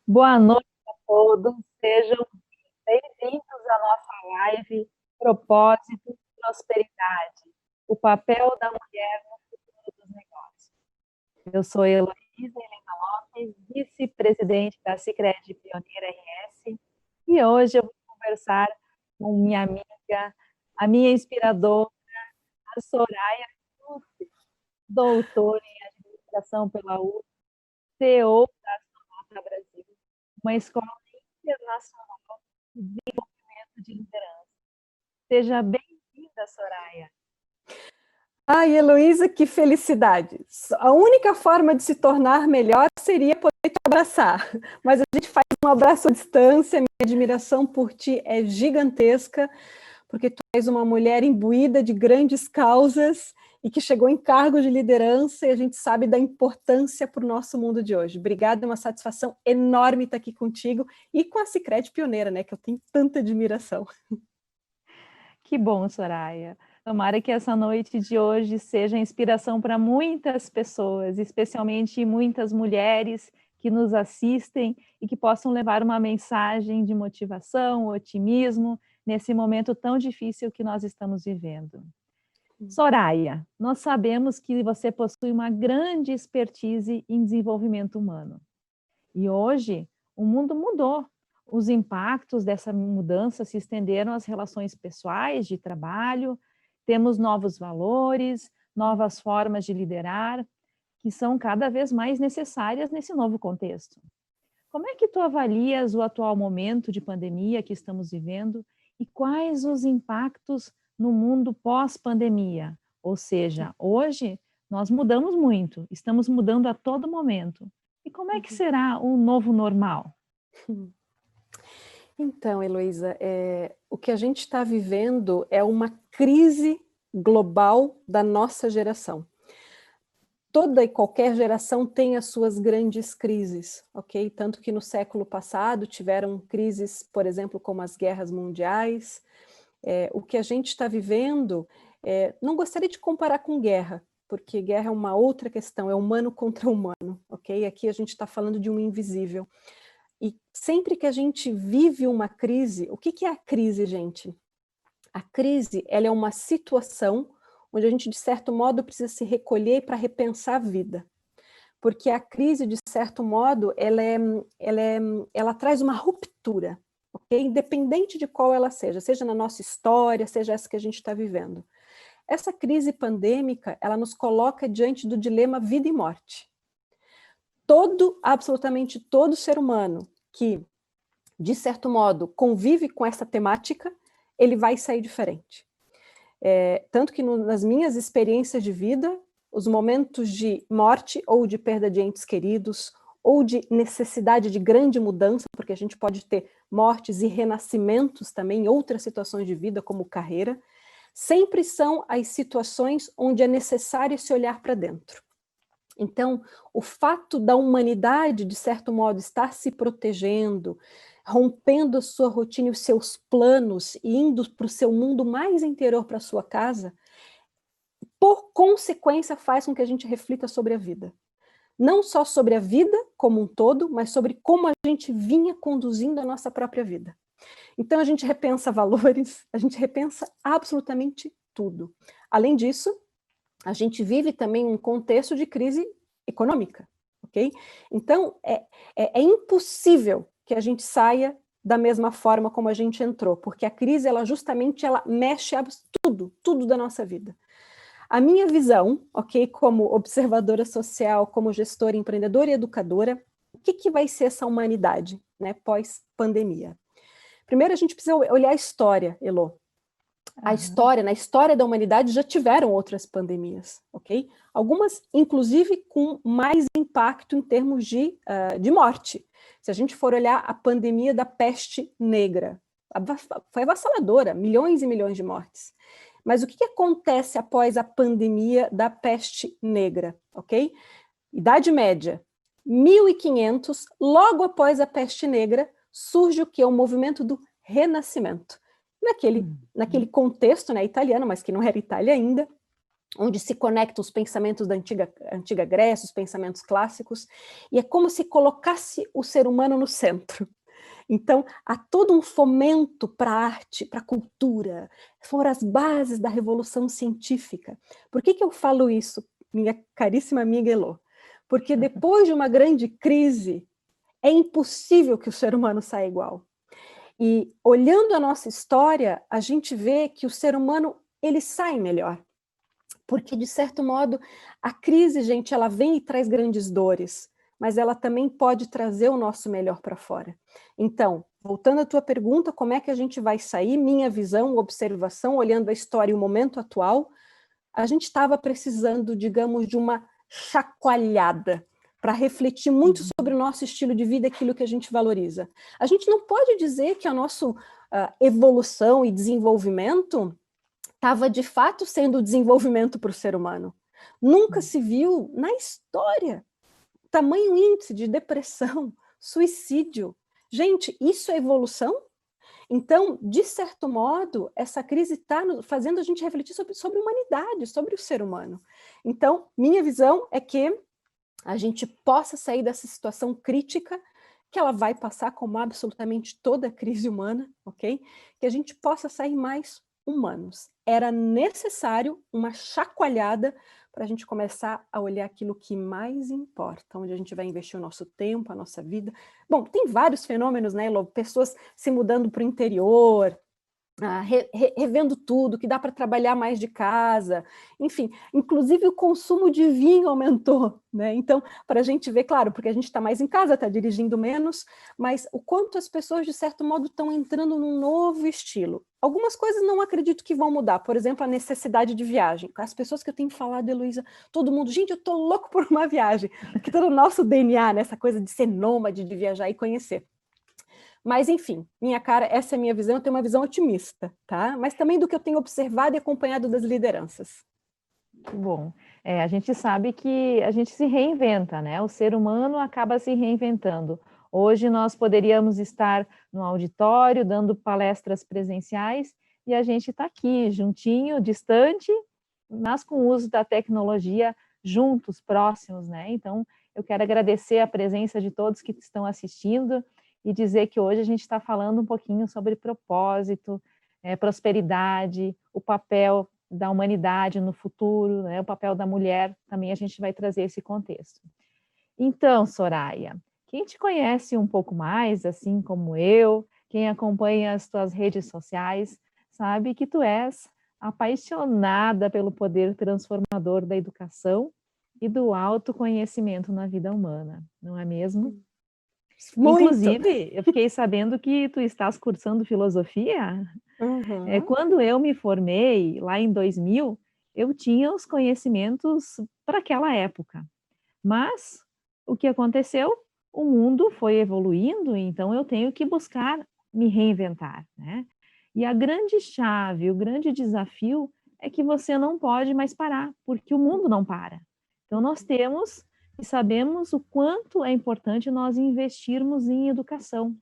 Boa noite a todos, sejam bem-vindos à nossa live Propósito e Prosperidade, o papel da mulher no futuro dos negócios. Eu sou Heloísa Helena Lopes, vice-presidente da Sicredi Pioneira RS, e hoje eu vou conversar com minha amiga, a minha inspiradora, a Soraya Succi, doutora em administração pela USP, CEO da Sonata Brasil, uma escola internacional de desenvolvimento de liderança. Seja bem-vinda, Soraya. Ai, Heloísa, que felicidade! A única forma de se tornar melhor seria poder te abraçar, mas a gente faz um abraço à distância. Minha admiração por ti é gigantesca, porque tu és uma mulher imbuída de grandes causas e que chegou em cargos de liderança, e a gente sabe da importância para o nosso mundo de hoje. Obrigada, é uma satisfação enorme estar aqui contigo e com a Sicredi Pioneira, né, que eu tenho tanta admiração. Que bom, Soraya. Tomara que essa noite de hoje seja inspiração para muitas pessoas, especialmente muitas mulheres que nos assistem e que possam levar uma mensagem de motivação, otimismo, nesse momento tão difícil que nós estamos vivendo. Soraya, nós sabemos que você possui uma grande expertise em desenvolvimento humano. E hoje o mundo mudou. Os impactos dessa mudança se estenderam às relações pessoais, de trabalho, temos novos valores, novas formas de liderar, que são cada vez mais necessárias nesse novo contexto. Como é que tu avalias o atual momento de pandemia que estamos vivendo e quais os impactos no mundo pós-pandemia? Ou seja, hoje nós mudamos muito, estamos mudando a todo momento. E como é que será o novo normal? Então, Heloísa, o que a gente está vivendo é uma crise global da nossa geração. Toda e qualquer geração tem as suas grandes crises, ok? Tanto que no século passado tiveram crises, por exemplo, como as guerras mundiais. O que a gente está vivendo, não gostaria de comparar com guerra, porque guerra é uma outra questão, é humano contra humano, ok? Aqui a gente está falando de um invisível. E sempre que a gente vive uma crise, o que é a crise, gente? A crise, ela é uma situação onde a gente, de certo modo, precisa se recolher para repensar a vida. Porque a crise, de certo modo, ela traz uma ruptura, okay? Independente de qual ela seja na nossa história, seja essa que a gente está vivendo. Essa crise pandêmica, ela nos coloca diante do dilema vida e morte. Absolutamente todo ser humano que, de certo modo, convive com essa temática, ele vai sair diferente. Tanto que nas minhas experiências de vida, os momentos de morte ou de perda de entes queridos, ou de necessidade de grande mudança, porque a gente pode ter mortes e renascimentos também em outras situações de vida, como carreira, sempre são as situações onde é necessário se olhar para dentro. Então, o fato da humanidade, de certo modo, estar se protegendo, rompendo a sua rotina e os seus planos e indo para o seu mundo mais interior, para a sua casa, por consequência faz com que a gente reflita sobre a vida. Não só sobre a vida como um todo, mas sobre como a gente vinha conduzindo a nossa própria vida. Então a gente repensa valores, a gente repensa absolutamente tudo. Além disso, a gente vive também um contexto de crise econômica, ok? Então, é impossível que a gente saia da mesma forma como a gente entrou, porque a crise, ela justamente, ela mexe tudo da nossa vida. A minha visão, ok, como observadora social, como gestora, empreendedora e educadora, o que vai ser essa humanidade, né, pós-pandemia? Primeiro, a gente precisa olhar a história, Elo. Na história da humanidade já tiveram outras pandemias, ok? Algumas, inclusive, com mais impacto em termos de morte. Se a gente for olhar a pandemia da peste negra, foi avassaladora, milhões e milhões de mortes. Mas o que acontece após a pandemia da peste negra, ok? Idade Média, 1500, logo após a peste negra, surge o que? O movimento do Renascimento. Naquele contexto, né, italiano, mas que não era Itália ainda, onde se conectam os pensamentos da antiga Grécia, os pensamentos clássicos, e é como se colocasse o ser humano no centro. Então, há todo um fomento para a arte, para a cultura, foram as bases da Revolução Científica. Por que eu falo isso, minha caríssima amiga Elô? Porque depois de uma grande crise, é impossível que o ser humano saia igual. E olhando a nossa história, a gente vê que o ser humano, ele sai melhor. Porque, de certo modo, a crise, gente, ela vem e traz grandes dores, mas ela também pode trazer o nosso melhor para fora. Então, voltando à tua pergunta, como é que a gente vai sair? Minha visão, observação, olhando a história e o momento atual, a gente estava precisando, digamos, de uma chacoalhada para refletir muito sobre o nosso estilo de vida, aquilo que a gente valoriza. A gente não pode dizer que a nossa evolução e desenvolvimento estava de fato sendo desenvolvimento para o ser humano. Nunca se viu na história tamanho índice de depressão, suicídio. Gente, isso é evolução? Então, de certo modo, essa crise está fazendo a gente refletir sobre a humanidade, sobre o ser humano. Então, minha visão é que a gente possa sair dessa situação crítica, que ela vai passar como absolutamente toda crise humana, ok? Que a gente possa sair mais humanos. Era necessário uma chacoalhada para a gente começar a olhar aquilo que mais importa, onde a gente vai investir o nosso tempo, a nossa vida. Bom, tem vários fenômenos, né, Elô? Pessoas se mudando para o interior, revendo tudo, que dá para trabalhar mais de casa, enfim, inclusive o consumo de vinho aumentou, né? Então, para a gente ver, claro, porque a gente está mais em casa, está dirigindo menos, mas o quanto as pessoas, de certo modo, estão entrando num novo estilo. Algumas coisas não acredito que vão mudar, por exemplo, a necessidade de viagem. As pessoas que eu tenho falado, Heloísa, todo mundo, gente, eu estou louco por uma viagem, porque está no nosso DNA, né? Essa coisa de ser nômade, de viajar e conhecer. Mas, enfim, minha cara, essa é a minha visão, eu tenho uma visão otimista, tá? Mas também do que eu tenho observado e acompanhado das lideranças. Que bom. A gente sabe que a gente se reinventa, né? O ser humano acaba se reinventando. Hoje nós poderíamos estar no auditório dando palestras presenciais e a gente está aqui, juntinho, distante, mas com o uso da tecnologia juntos, próximos, né? Então, eu quero agradecer a presença de todos que estão assistindo e dizer que hoje a gente está falando um pouquinho sobre propósito, prosperidade, o papel da humanidade no futuro, né, o papel da mulher, também a gente vai trazer esse contexto. Então, Soraya, quem te conhece um pouco mais, assim como eu, quem acompanha as tuas redes sociais, sabe que tu és apaixonada pelo poder transformador da educação e do autoconhecimento na vida humana, não é mesmo? Muito! Inclusive, eu fiquei sabendo que tu estás cursando filosofia. Uhum. Quando eu me formei, lá em 2000, eu tinha os conhecimentos para aquela época. Mas o que aconteceu? O mundo foi evoluindo, então eu tenho que buscar me reinventar, né? E a grande chave, o grande desafio é que você não pode mais parar, porque o mundo não para. Então nós temos e sabemos o quanto é importante nós investirmos em educação,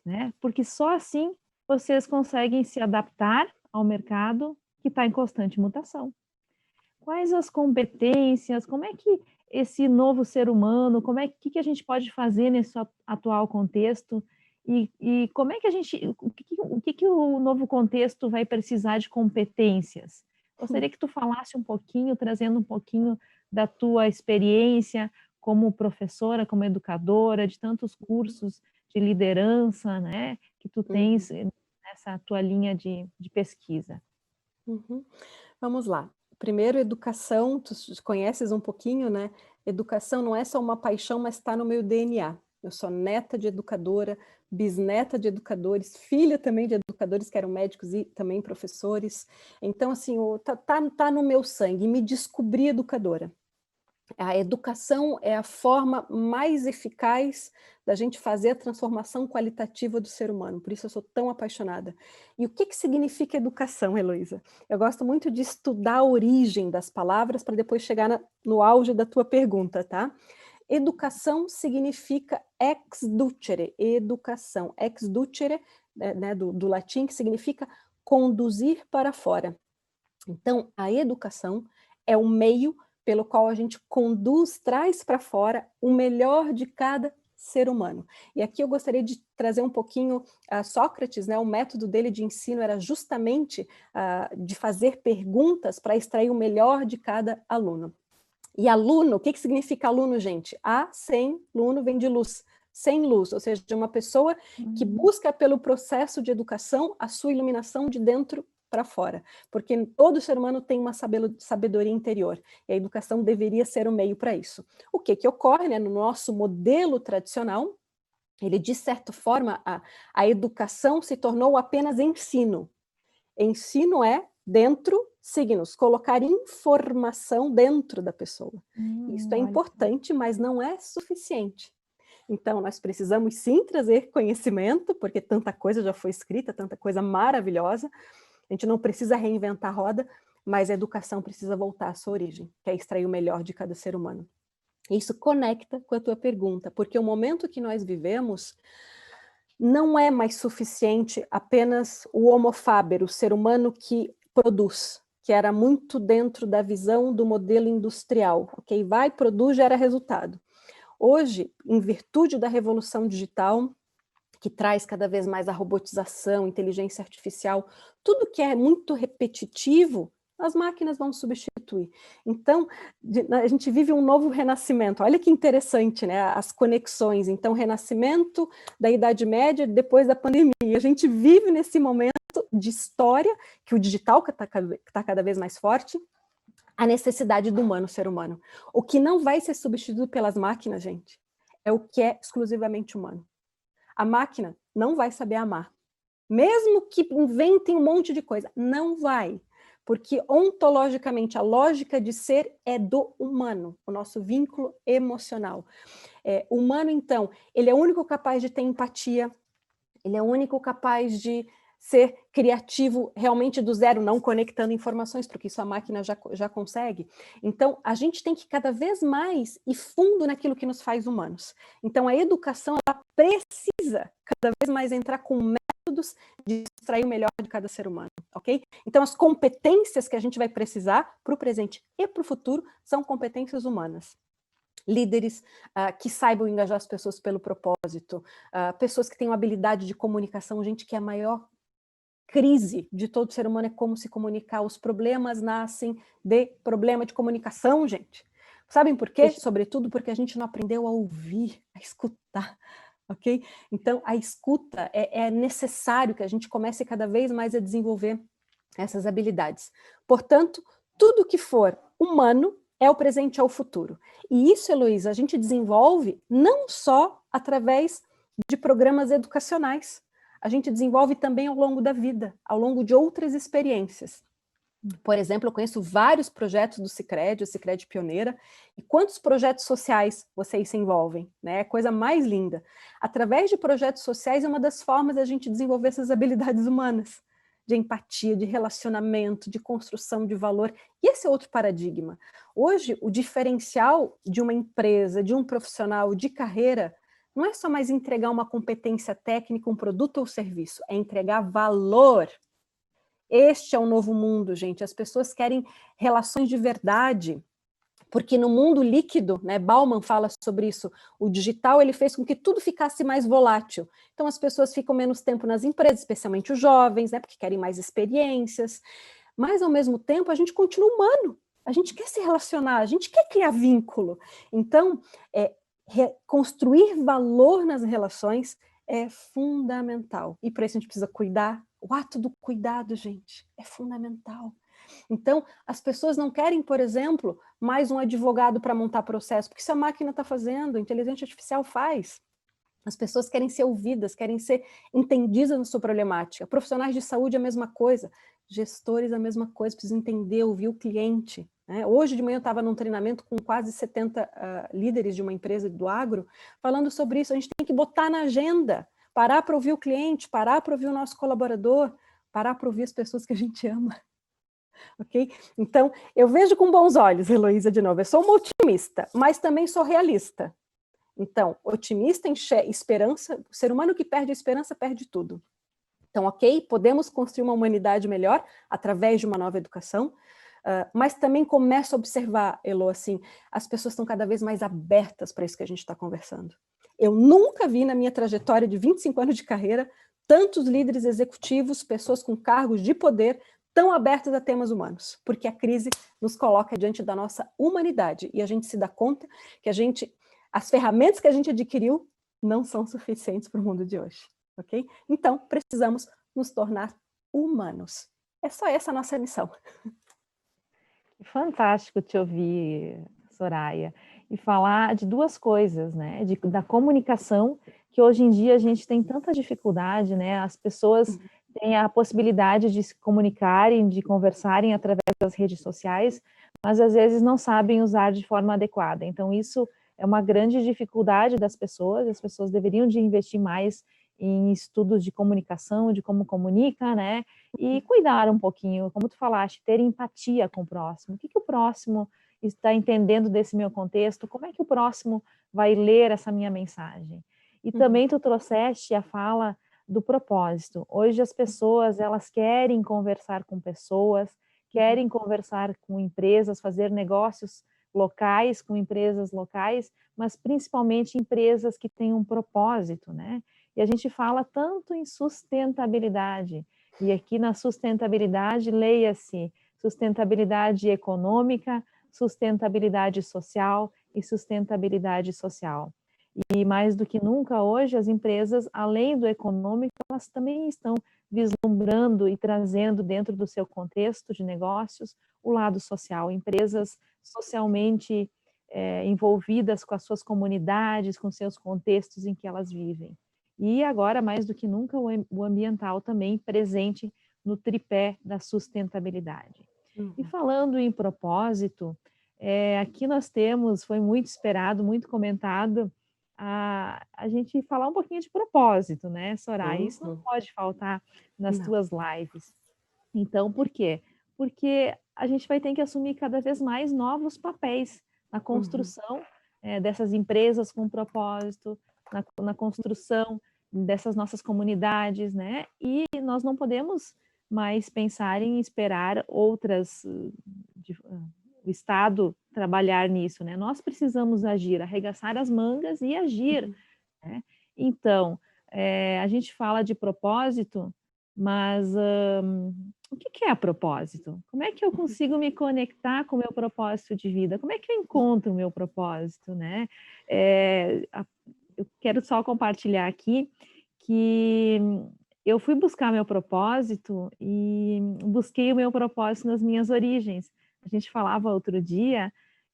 né? Porque só assim vocês conseguem se adaptar ao mercado que está em constante mutação. Quais as competências, como é que esse novo ser humano, como é que a gente pode fazer nesse atual contexto e como é que a gente, o que o novo contexto vai precisar de competências? Gostaria que tu falasse um pouquinho, trazendo um pouquinho da tua experiência como professora, como educadora, de tantos cursos de liderança, né, que tu tens nessa tua linha de pesquisa. Uhum. Vamos lá. Primeiro, educação, tu conheces um pouquinho, né? Educação não é só uma paixão, mas está no meu DNA. Eu sou neta de educadora, bisneta de educadores, filha também de educadores que eram médicos e também professores. Então, assim, tá no meu sangue. Me descobri educadora. A educação é a forma mais eficaz da gente fazer a transformação qualitativa do ser humano, por isso eu sou tão apaixonada. E o que significa educação, Heloísa? Eu gosto muito de estudar a origem das palavras para depois chegar no auge da tua pergunta, tá? Educação significa ex ducere, educação. Ex ducere, né, do latim, que significa conduzir para fora. Então, a educação é o meio pelo qual a gente conduz, traz para fora o melhor de cada ser humano. E aqui eu gostaria de trazer um pouquinho Sócrates, né? O método dele de ensino era justamente de fazer perguntas para extrair o melhor de cada aluno. E aluno, o que significa aluno, gente? A sem luno vem de luz, sem luz, ou seja, de uma pessoa que busca pelo processo de educação a sua iluminação de dentro para fora, porque todo ser humano tem uma sabedoria interior, e a educação deveria ser o meio para isso. O que ocorre, né, no nosso modelo tradicional, ele, de certa forma, a educação se tornou apenas ensino. Ensino é dentro, signos, colocar informação dentro da pessoa. Isso é importante, mas não é suficiente. Então, nós precisamos sim trazer conhecimento, porque tanta coisa já foi escrita, tanta coisa maravilhosa. A gente não precisa reinventar a roda, mas a educação precisa voltar à sua origem, que é extrair o melhor de cada ser humano. Isso conecta com a tua pergunta, porque o momento que nós vivemos não é mais suficiente apenas o homo faber, o ser humano que produz, que era muito dentro da visão do modelo industrial. Ok, vai, produz, gera resultado. Hoje, em virtude da revolução digital, que traz cada vez mais a robotização, inteligência artificial, tudo que é muito repetitivo, as máquinas vão substituir. Então, a gente vive um novo renascimento. Olha que interessante, né? As conexões. Então, renascimento da Idade Média, depois da pandemia. A gente vive nesse momento de história, que o digital está cada vez mais forte, a necessidade do humano, ser humano. O que não vai ser substituído pelas máquinas, gente, é o que é exclusivamente humano. A máquina não vai saber amar. Mesmo que inventem um monte de coisa, não vai. Porque ontologicamente a lógica de ser é do humano, o nosso vínculo emocional. O humano, então, ele é o único capaz de ter empatia, ele é o único capaz de ser criativo realmente do zero, não conectando informações, porque isso a máquina já consegue. Então, a gente tem que cada vez mais ir fundo naquilo que nos faz humanos. Então, a educação, ela precisa cada vez mais entrar com métodos de extrair o melhor de cada ser humano, ok? Então, as competências que a gente vai precisar para o presente e para o futuro são competências humanas. Líderes que saibam engajar as pessoas pelo propósito, pessoas que tenham habilidade de comunicação, gente, que é a maior crise de todo ser humano é como se comunicar. Os problemas nascem de problema de comunicação, gente. Sabem por quê? Sobretudo porque a gente não aprendeu a ouvir, a escutar, ok? Então, a escuta é necessário que a gente comece cada vez mais a desenvolver essas habilidades. Portanto, tudo que for humano é o presente, é o futuro. E isso, Heloísa, a gente desenvolve não só através de programas educacionais, a gente desenvolve também ao longo da vida, ao longo de outras experiências. Por exemplo, eu conheço vários projetos do Sicredi, o Sicredi Pioneira, e quantos projetos sociais vocês se envolvem, né? É a coisa mais linda. Através de projetos sociais é uma das formas da gente desenvolver essas habilidades humanas, de empatia, de relacionamento, de construção de valor. E esse é outro paradigma. Hoje, o diferencial de uma empresa, de um profissional de carreira, não é só mais entregar uma competência técnica, um produto ou serviço, é entregar valor. Este é o novo mundo, gente. As pessoas querem relações de verdade, porque no mundo líquido, né, Bauman fala sobre isso, o digital ele fez com que tudo ficasse mais volátil. Então as pessoas ficam menos tempo nas empresas, especialmente os jovens, né, porque querem mais experiências, mas ao mesmo tempo a gente continua humano, a gente quer se relacionar, a gente quer criar vínculo. Então, construir valor nas relações é fundamental. E para isso a gente precisa cuidar. O ato do cuidado, gente, é fundamental. Então, as pessoas não querem, por exemplo, mais um advogado para montar processo, porque isso a máquina está fazendo, a inteligência artificial faz. As pessoas querem ser ouvidas, querem ser entendidas na sua problemática. Profissionais de saúde, a mesma coisa. Gestores, a mesma coisa, precisam entender, ouvir o cliente. Né? Hoje de manhã eu estava num treinamento com quase 70 líderes de uma empresa do agro, falando sobre isso. A gente tem que botar na agenda, parar para ouvir o cliente, parar para ouvir o nosso colaborador, parar para ouvir as pessoas que a gente ama. Ok? Então, eu vejo com bons olhos, Heloísa, de novo. Eu sou uma otimista, mas também sou realista. Então, otimista, esperança, o ser humano que perde a esperança perde tudo. Então, ok, podemos construir uma humanidade melhor através de uma nova educação, Mas também começo a observar, Elô, assim, as pessoas estão cada vez mais abertas para isso que a gente está conversando. Eu nunca vi na minha trajetória de 25 anos de carreira tantos líderes executivos, pessoas com cargos de poder tão abertas a temas humanos, porque a crise nos coloca diante da nossa humanidade e a gente se dá conta que as ferramentas que a gente adquiriu não são suficientes para o mundo de hoje, ok? Então, precisamos nos tornar humanos. É só essa a nossa missão. Fantástico te ouvir, Soraya, e falar de duas coisas, né? Da comunicação, que hoje em dia a gente tem tanta dificuldade, né? As pessoas têm a possibilidade de se comunicarem, de conversarem através das redes sociais, mas às vezes não sabem usar de forma adequada. Então, isso é uma grande dificuldade das pessoas, as pessoas deveriam de investir mais em estudos de comunicação, de como comunica, né? E cuidar um pouquinho, como tu falaste, ter empatia com o próximo. O que o próximo está entendendo desse meu contexto? Como é que o próximo vai ler essa minha mensagem? E também tu trouxeste a fala do propósito. Hoje as pessoas, elas querem conversar com pessoas, querem conversar com empresas, fazer negócios locais com empresas locais, mas principalmente empresas que têm um propósito, né? E a gente fala tanto em sustentabilidade, e aqui na sustentabilidade, leia-se sustentabilidade econômica, sustentabilidade social e sustentabilidade social. E mais do que nunca hoje, as empresas, além do econômico, elas também estão vislumbrando e trazendo dentro do seu contexto de negócios o lado social. Empresas socialmente envolvidas com as suas comunidades, com seus contextos em que elas vivem. E agora, mais do que nunca, o ambiental também presente no tripé da sustentabilidade. E falando em propósito, aqui nós temos, foi muito esperado, muito comentado, a gente falar um pouquinho de propósito, né, Soraya? Isso não pode faltar nas tuas lives. Então, por quê? Porque a gente vai ter que assumir cada vez mais novos papéis na construção dessas empresas com propósito, na construção dessas nossas comunidades, né? E nós não podemos mais pensar em esperar o Estado trabalhar nisso, né? Nós precisamos agir, arregaçar as mangas e agir, né? Então, a gente fala de propósito, mas o que é propósito? Como é que eu consigo me conectar com o meu propósito de vida? Como é que eu encontro o meu propósito, né? Eu quero só compartilhar aqui que eu fui buscar meu propósito e busquei o meu propósito nas minhas origens. A gente falava outro dia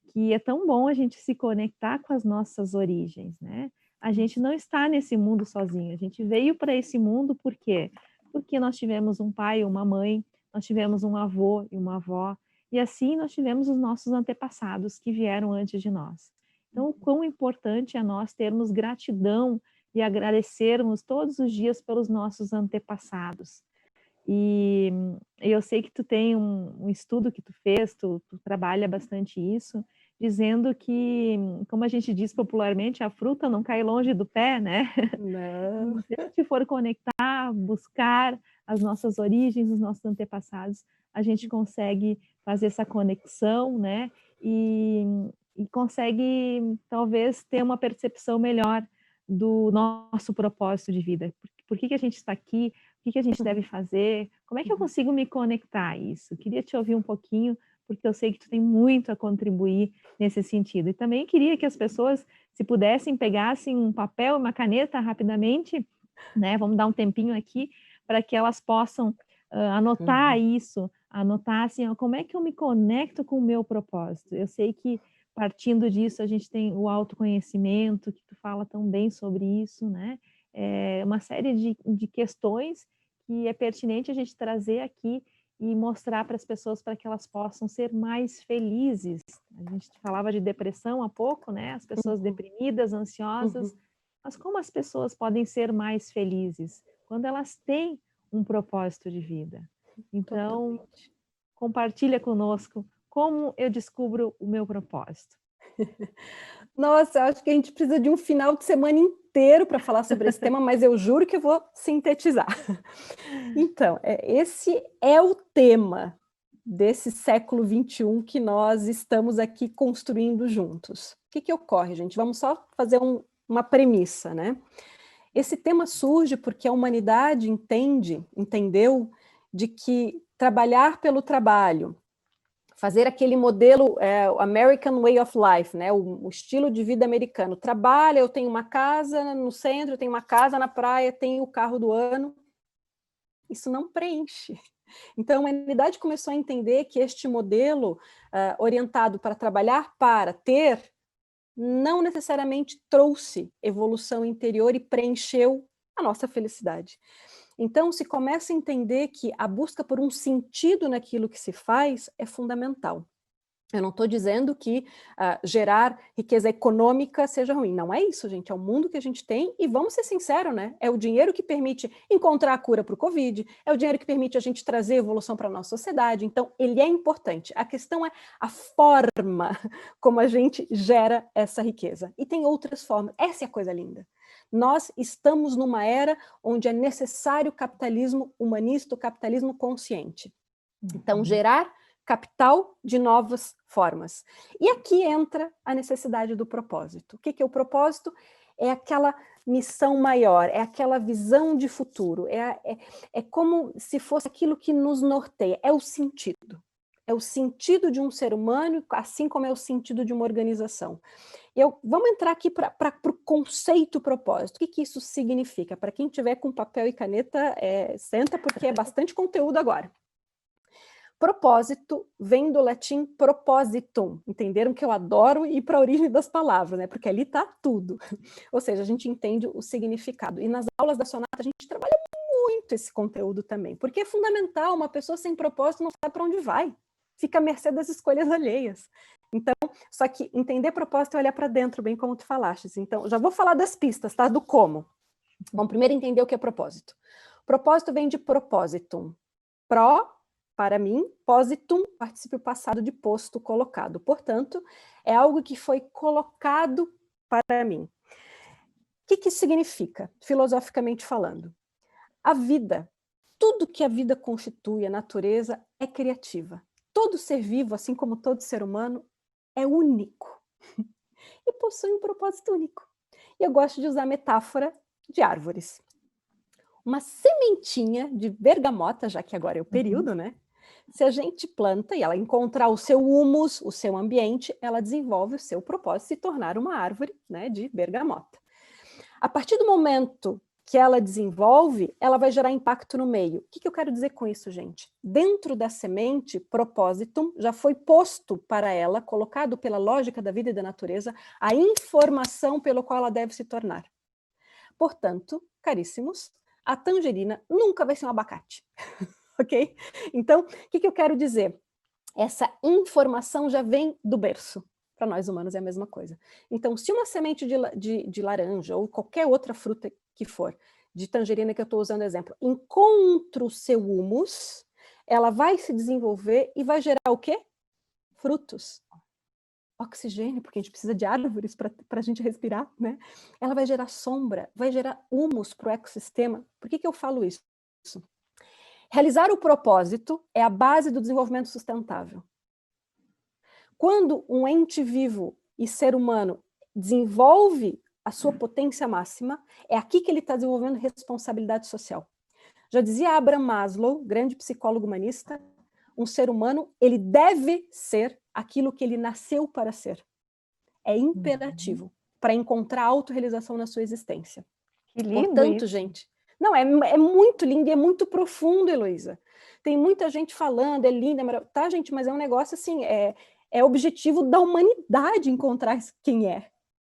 que é tão bom a gente se conectar com as nossas origens, né? A gente não está nesse mundo sozinho, a gente veio para esse mundo por quê? Porque nós tivemos um pai, uma mãe, nós tivemos um avô e uma avó, e assim nós tivemos os nossos antepassados que vieram antes de nós. Então, o quão importante é nós termos gratidão e agradecermos todos os dias pelos nossos antepassados. E eu sei que tu tem um estudo que tu fez, tu trabalha bastante isso, dizendo que, como a gente diz popularmente, a fruta não cai longe do pé, né? Não. Se a gente for conectar, buscar as nossas origens, os nossos antepassados, a gente consegue fazer essa conexão, né? E consegue, talvez, ter uma percepção melhor do nosso propósito de vida. Por que a gente está aqui? O que a gente deve fazer? Como é que eu consigo me conectar a isso? Queria te ouvir um pouquinho, porque eu sei que tu tem muito a contribuir nesse sentido. E também queria que as pessoas, se pudessem, pegassem um papel e uma caneta rapidamente, né? Vamos dar um tempinho aqui, para que elas possam anotar isso, anotar assim, ó, como é que eu me conecto com o meu propósito? Eu sei que partindo disso a gente tem o autoconhecimento, que tu fala tão bem sobre isso, né? Uma série de questões que é pertinente a gente trazer aqui e mostrar para as pessoas para que elas possam ser mais felizes. A gente falava de depressão há pouco, né? As pessoas deprimidas, ansiosas, mas como as pessoas podem ser mais felizes? Quando elas têm um propósito de vida. Então, compartilha conosco como eu descubro o meu propósito. Nossa, eu acho que a gente precisa de um final de semana inteiro para falar sobre esse tema, mas eu juro que eu vou sintetizar. Então, esse é o tema desse século XXI que nós estamos aqui construindo juntos. O que ocorre, gente? Vamos só fazer uma premissa, né? Esse tema surge porque a humanidade entendeu de que trabalhar pelo trabalho, fazer aquele modelo, o American Way of Life, né? O estilo de vida americano. Trabalha, eu tenho uma casa no centro, eu tenho uma casa na praia, tenho o carro do ano. Isso não preenche. Então, a humanidade começou a entender que este modelo orientado para trabalhar para ter, não necessariamente trouxe evolução interior e preencheu a nossa felicidade. Então, se começa a entender que a busca por um sentido naquilo que se faz é fundamental. Eu não estou dizendo que gerar riqueza econômica seja ruim. Não é isso, gente. É o mundo que a gente tem e vamos ser sinceros, né? É o dinheiro que permite encontrar a cura para o Covid, é o dinheiro que permite a gente trazer evolução para a nossa sociedade. Então, ele é importante. A questão é a forma como a gente gera essa riqueza. E tem outras formas. Essa é a coisa linda. Nós estamos numa era onde é necessário o capitalismo humanista, o capitalismo consciente. Então, gerar capital de novas formas. E aqui entra a necessidade do propósito. O que é o propósito? É aquela missão maior, é aquela visão de futuro, é como se fosse aquilo que nos norteia, é o sentido. É o sentido de um ser humano, assim como é o sentido de uma organização. Vamos entrar aqui para o conceito propósito. O que isso significa? Para quem tiver com papel e caneta, senta, porque é bastante conteúdo agora. Propósito vem do latim propositum. Entenderam que eu adoro ir para a origem das palavras, né? Porque ali está tudo. Ou seja, a gente entende o significado. E nas aulas da Sonata a gente trabalha muito esse conteúdo também, porque é fundamental. Uma pessoa sem propósito não sabe para onde vai. Fica à mercê das escolhas alheias. Então, só que entender propósito é olhar para dentro, bem como tu falaste. Então, já vou falar das pistas, tá? Do como. Vamos primeiro entender o que é propósito. Propósito vem de propositum. Para mim, positum, particípio passado de posto, colocado. Portanto, é algo que foi colocado para mim. O que isso significa, filosoficamente falando? A vida, tudo que a vida constitui, a natureza, é criativa. Todo ser vivo, assim como todo ser humano, é único e possui um propósito único. E eu gosto de usar a metáfora de árvores. Uma sementinha de bergamota, já que agora é o período, né? Se a gente planta e ela encontrar o seu humus, o seu ambiente, ela desenvolve o seu propósito de se tornar uma árvore, né, de bergamota. A partir do momento que ela desenvolve, ela vai gerar impacto no meio. O que eu quero dizer com isso, gente? Dentro da semente, propósito, já foi posto para ela, colocado pela lógica da vida e da natureza, a informação pelo qual ela deve se tornar. Portanto, caríssimos, a tangerina nunca vai ser um abacate. Ok? Então, o que eu quero dizer? Essa informação já vem do berço. Para nós humanos é a mesma coisa. Então, se uma semente de laranja ou qualquer outra fruta que for, de tangerina que eu estou usando exemplo, encontra o seu humus, ela vai se desenvolver e vai gerar o quê? Frutos. Oxigênio, porque a gente precisa de árvores para a gente respirar, né? Ela vai gerar sombra, vai gerar humus para o ecossistema. Por que eu falo isso? Realizar o propósito é a base do desenvolvimento sustentável. Quando um ente vivo e ser humano desenvolve a sua potência máxima, é aqui que ele está desenvolvendo responsabilidade social. Já dizia Abraham Maslow, grande psicólogo humanista, um ser humano, ele deve ser aquilo que ele nasceu para ser. É imperativo para encontrar autorrealização na sua existência. Que lindo. Portanto, isso. gente, não, é muito lindo e é muito profundo, Heloísa. Tem muita gente falando, é linda, tá, gente, mas é um negócio assim, é objetivo da humanidade encontrar quem é,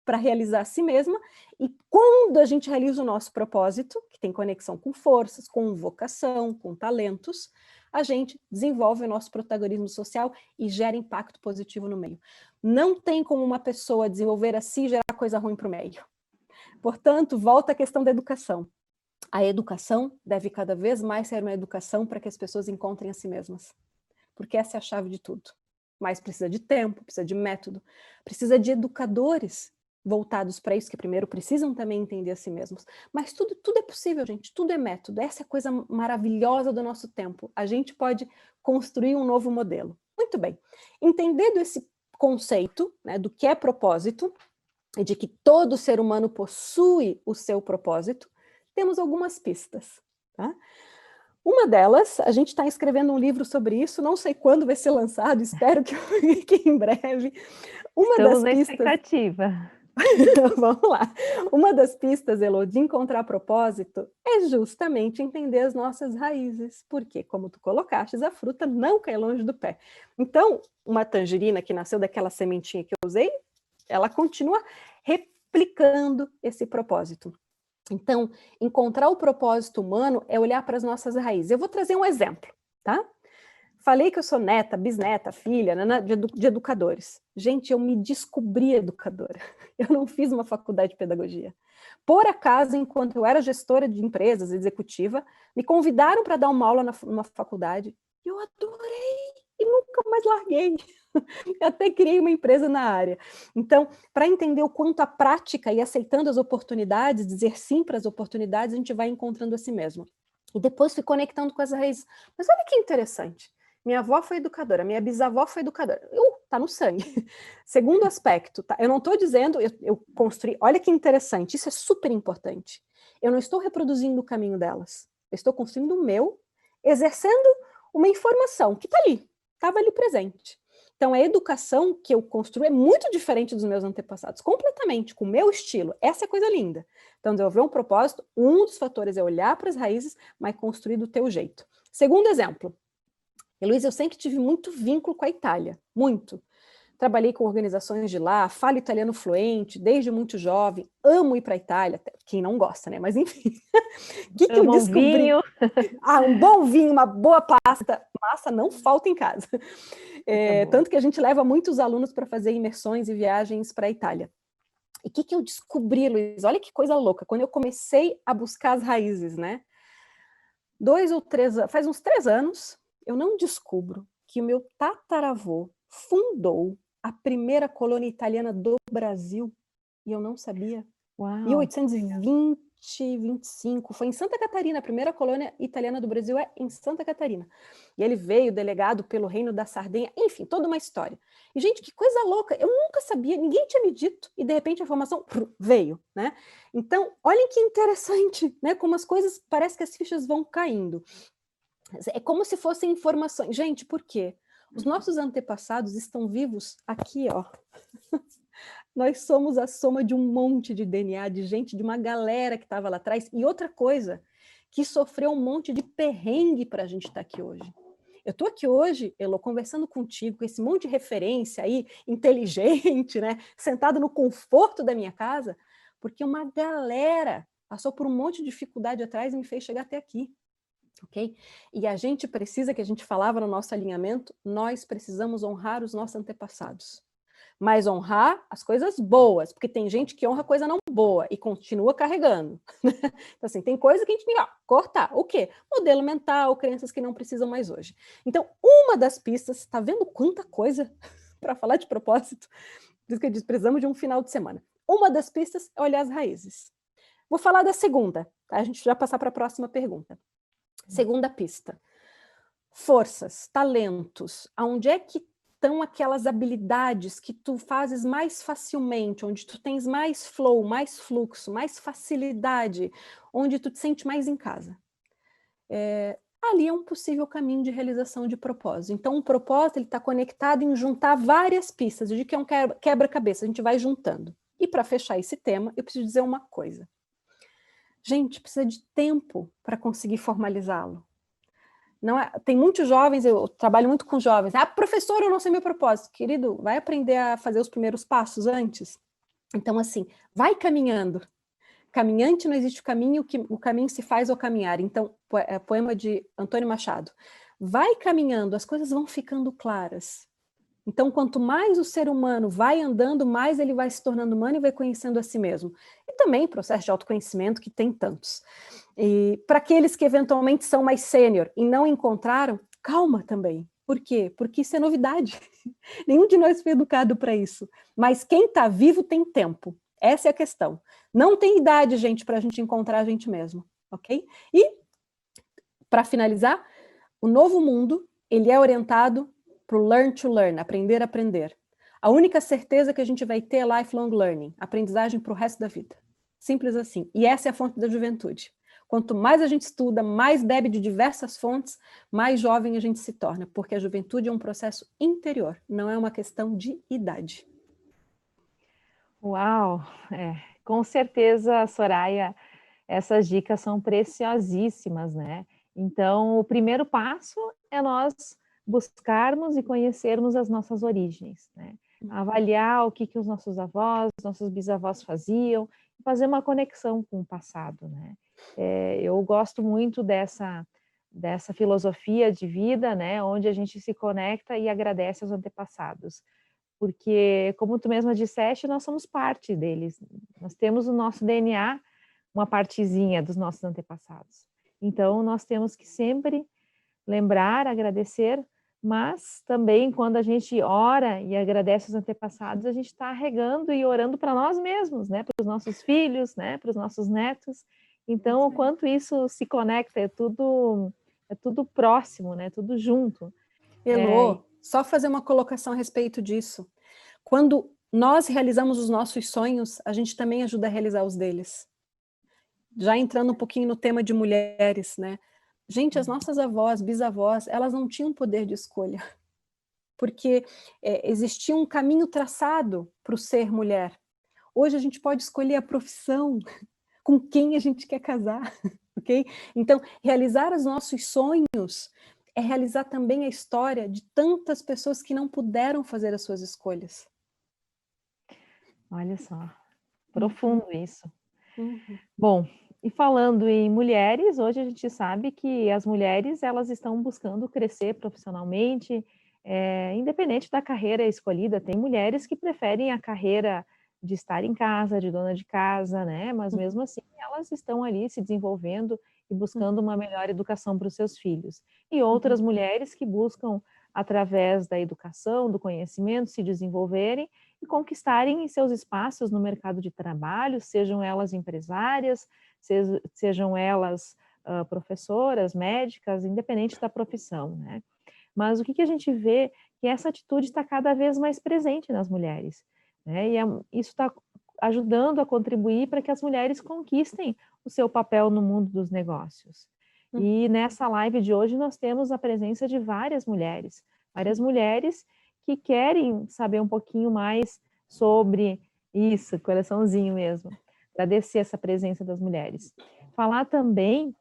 para realizar a si mesma, e quando a gente realiza o nosso propósito, que tem conexão com forças, com vocação, com talentos, a gente desenvolve o nosso protagonismo social e gera impacto positivo no meio. Não tem como uma pessoa desenvolver a si e gerar coisa ruim para o meio. Portanto, volta à questão da educação. A educação deve cada vez mais ser uma educação para que as pessoas encontrem a si mesmas. Porque essa é a chave de tudo. Mas precisa de tempo, precisa de método, precisa de educadores voltados para isso, que primeiro precisam também entender a si mesmos. Mas tudo é possível, gente, tudo é método. Essa é a coisa maravilhosa do nosso tempo. A gente pode construir um novo modelo. Muito bem. Entendendo esse conceito, né, do que é propósito, e de que todo ser humano possui o seu propósito, temos algumas pistas, tá? Uma delas, a gente está escrevendo um livro sobre isso, não sei quando vai ser lançado, espero que em breve. Estamos na expectativa. Vamos lá. Uma das pistas, Elô, de encontrar propósito é justamente entender as nossas raízes, porque, como tu colocaste, a fruta não cai longe do pé. Então, uma tangerina que nasceu daquela sementinha que eu usei, ela continua replicando esse propósito. Então, encontrar o propósito humano é olhar para as nossas raízes. Eu vou trazer um exemplo, tá? Falei que eu sou neta, bisneta, filha, né, de educadores. Gente, eu me descobri educadora. Eu não fiz uma faculdade de pedagogia. Por acaso, enquanto eu era gestora de empresas, executiva, me convidaram para dar uma aula numa faculdade. E eu adorei e nunca mais larguei. Até criei uma empresa na área. Então, para entender o quanto a prática e aceitando as oportunidades, dizer sim para as oportunidades, a gente vai encontrando a si mesmo. E depois fui conectando com as raízes. Mas olha que interessante. Minha avó foi educadora, minha bisavó foi educadora. Tá no sangue. Segundo aspecto, tá? Eu não estou dizendo, eu construí. Olha que interessante, isso é super importante. Eu não estou reproduzindo o caminho delas. Eu estou construindo o meu, exercendo uma informação que está ali, estava ali presente. Então, a educação que eu construo é muito diferente dos meus antepassados, completamente, com o meu estilo. Essa é a coisa linda. Então, desenvolver um propósito, um dos fatores é olhar para as raízes, mas construir do teu jeito. Segundo exemplo, Heloísa, eu sempre tive muito vínculo com a Itália, muito. Trabalhei com organizações de lá, falo italiano fluente, desde muito jovem, amo ir para a Itália, quem não gosta, né? Mas enfim, o que eu descobri? Vinho. Um bom vinho, uma boa pasta, massa não falta em casa. Tanto que a gente leva muitos alunos para fazer imersões e viagens para a Itália. E o que eu descobri, Luiz? Olha que coisa louca, quando eu comecei a buscar as raízes, né? Faz uns 3 anos, eu não descubro que o meu tataravô fundou a primeira colônia italiana do Brasil, e eu não sabia. Uau. 1820, 25, foi em Santa Catarina, a primeira colônia italiana do Brasil é em Santa Catarina. E ele veio delegado pelo Reino da Sardenha, enfim, toda uma história. E, gente, que coisa louca, eu nunca sabia, ninguém tinha me dito, e de repente a informação veio, né? Então, olhem que interessante, né? Como as coisas, parece que as fichas vão caindo. É como se fossem informações. Gente, por quê? Os nossos antepassados estão vivos aqui, ó. Nós somos a soma de um monte de DNA, de gente, de uma galera que estava lá atrás. E outra coisa, que sofreu um monte de perrengue para a gente estar aqui hoje. Eu estou aqui hoje, Elô, conversando contigo, com esse monte de referência aí, inteligente, né? Sentado no conforto da minha casa, porque uma galera passou por um monte de dificuldade atrás e me fez chegar até aqui. Ok? E a gente precisa, que a gente falava no nosso alinhamento, nós precisamos honrar os nossos antepassados. Mas honrar as coisas boas, porque tem gente que honra coisa não boa e continua carregando. Então, assim, tem coisa que a gente tem que cortar. O quê? Modelo mental, crenças que não precisam mais hoje. Então, uma das pistas, tá vendo quanta coisa para falar de propósito? Por isso que eu disse, precisamos de um final de semana. Uma das pistas é olhar as raízes. Vou falar da segunda, tá? A gente já passar para a próxima pergunta. Segunda pista. Forças, talentos, aonde é que estão aquelas habilidades que tu fazes mais facilmente, onde tu tens mais flow, mais fluxo, mais facilidade, onde tu te sente mais em casa. Ali é um possível caminho de realização de propósito. Então, o propósito está conectado em juntar várias pistas, de que é um quebra-cabeça, a gente vai juntando. E para fechar esse tema, eu preciso dizer uma coisa. Gente, precisa de tempo para conseguir formalizá-lo. Não é, tem muitos jovens, eu trabalho muito com jovens. Professor, eu não sei meu propósito. Querido, vai aprender a fazer os primeiros passos antes. Então, assim, vai caminhando. Caminhante não existe o caminho se faz ao caminhar. Então, poema de Antônio Machado. Vai caminhando, as coisas vão ficando claras. Então, quanto mais o ser humano vai andando, mais ele vai se tornando humano e vai conhecendo a si mesmo. E também o processo de autoconhecimento, que tem tantos. E para aqueles que eventualmente são mais sênior e não encontraram, calma também. Por quê? Porque isso é novidade. Nenhum de nós foi educado para isso. Mas quem está vivo tem tempo. Essa é a questão. Não tem idade, gente, para a gente encontrar a gente mesmo, ok? E, para finalizar, o novo mundo, ele é orientado para o learn to learn, aprender a aprender. A única certeza que a gente vai ter é lifelong learning, aprendizagem para o resto da vida. Simples assim. E essa é a fonte da juventude. Quanto mais a gente estuda, mais bebe de diversas fontes, mais jovem a gente se torna, porque a juventude é um processo interior, não é uma questão de idade. Uau! Com certeza, Soraya, essas dicas são preciosíssimas, né? Então, o primeiro passo é nós buscarmos e conhecermos as nossas origens, né? Avaliar o que os nossos avós, nossos bisavós faziam, fazer uma conexão com o passado, né? Eu gosto muito dessa filosofia de vida, né? Onde a gente se conecta e agradece aos antepassados. Porque, como tu mesma disseste, nós somos parte deles. Nós temos o nosso DNA, uma partezinha dos nossos antepassados. Então, nós temos que sempre lembrar, agradecer, mas também quando a gente ora e agradece os antepassados, a gente está regando e orando para nós mesmos, né? Para os nossos filhos, né? Para os nossos netos. Então, o quanto isso se conecta, é tudo próximo, né? Tudo junto. Elô, só fazer uma colocação a respeito disso. Quando nós realizamos os nossos sonhos, a gente também ajuda a realizar os deles. Já entrando um pouquinho no tema de mulheres, né? Gente, as nossas avós, bisavós, elas não tinham poder de escolha, porque existia um caminho traçado para o ser mulher. Hoje a gente pode escolher a profissão, com quem a gente quer casar, ok? Então, realizar os nossos sonhos é realizar também a história de tantas pessoas que não puderam fazer as suas escolhas. Olha só, profundo isso. Uhum. Bom, e falando em mulheres, hoje a gente sabe que as mulheres elas estão buscando crescer profissionalmente, independente da carreira escolhida. Tem mulheres que preferem a carreira de estar em casa, de dona de casa, né? Mas mesmo assim elas estão ali se desenvolvendo e buscando uma melhor educação para os seus filhos. E outras mulheres que buscam, através da educação, do conhecimento, se desenvolverem e conquistarem seus espaços no mercado de trabalho, sejam elas empresárias, sejam elas professoras, médicas, independente da profissão, né? Mas o que a gente vê que essa atitude está cada vez mais presente nas mulheres, né? E isso está ajudando a contribuir para que as mulheres conquistem o seu papel no mundo dos negócios. E nessa live de hoje nós temos a presença de várias mulheres que querem saber um pouquinho mais sobre isso, coraçãozinho mesmo. Agradecer essa presença das mulheres. Falar também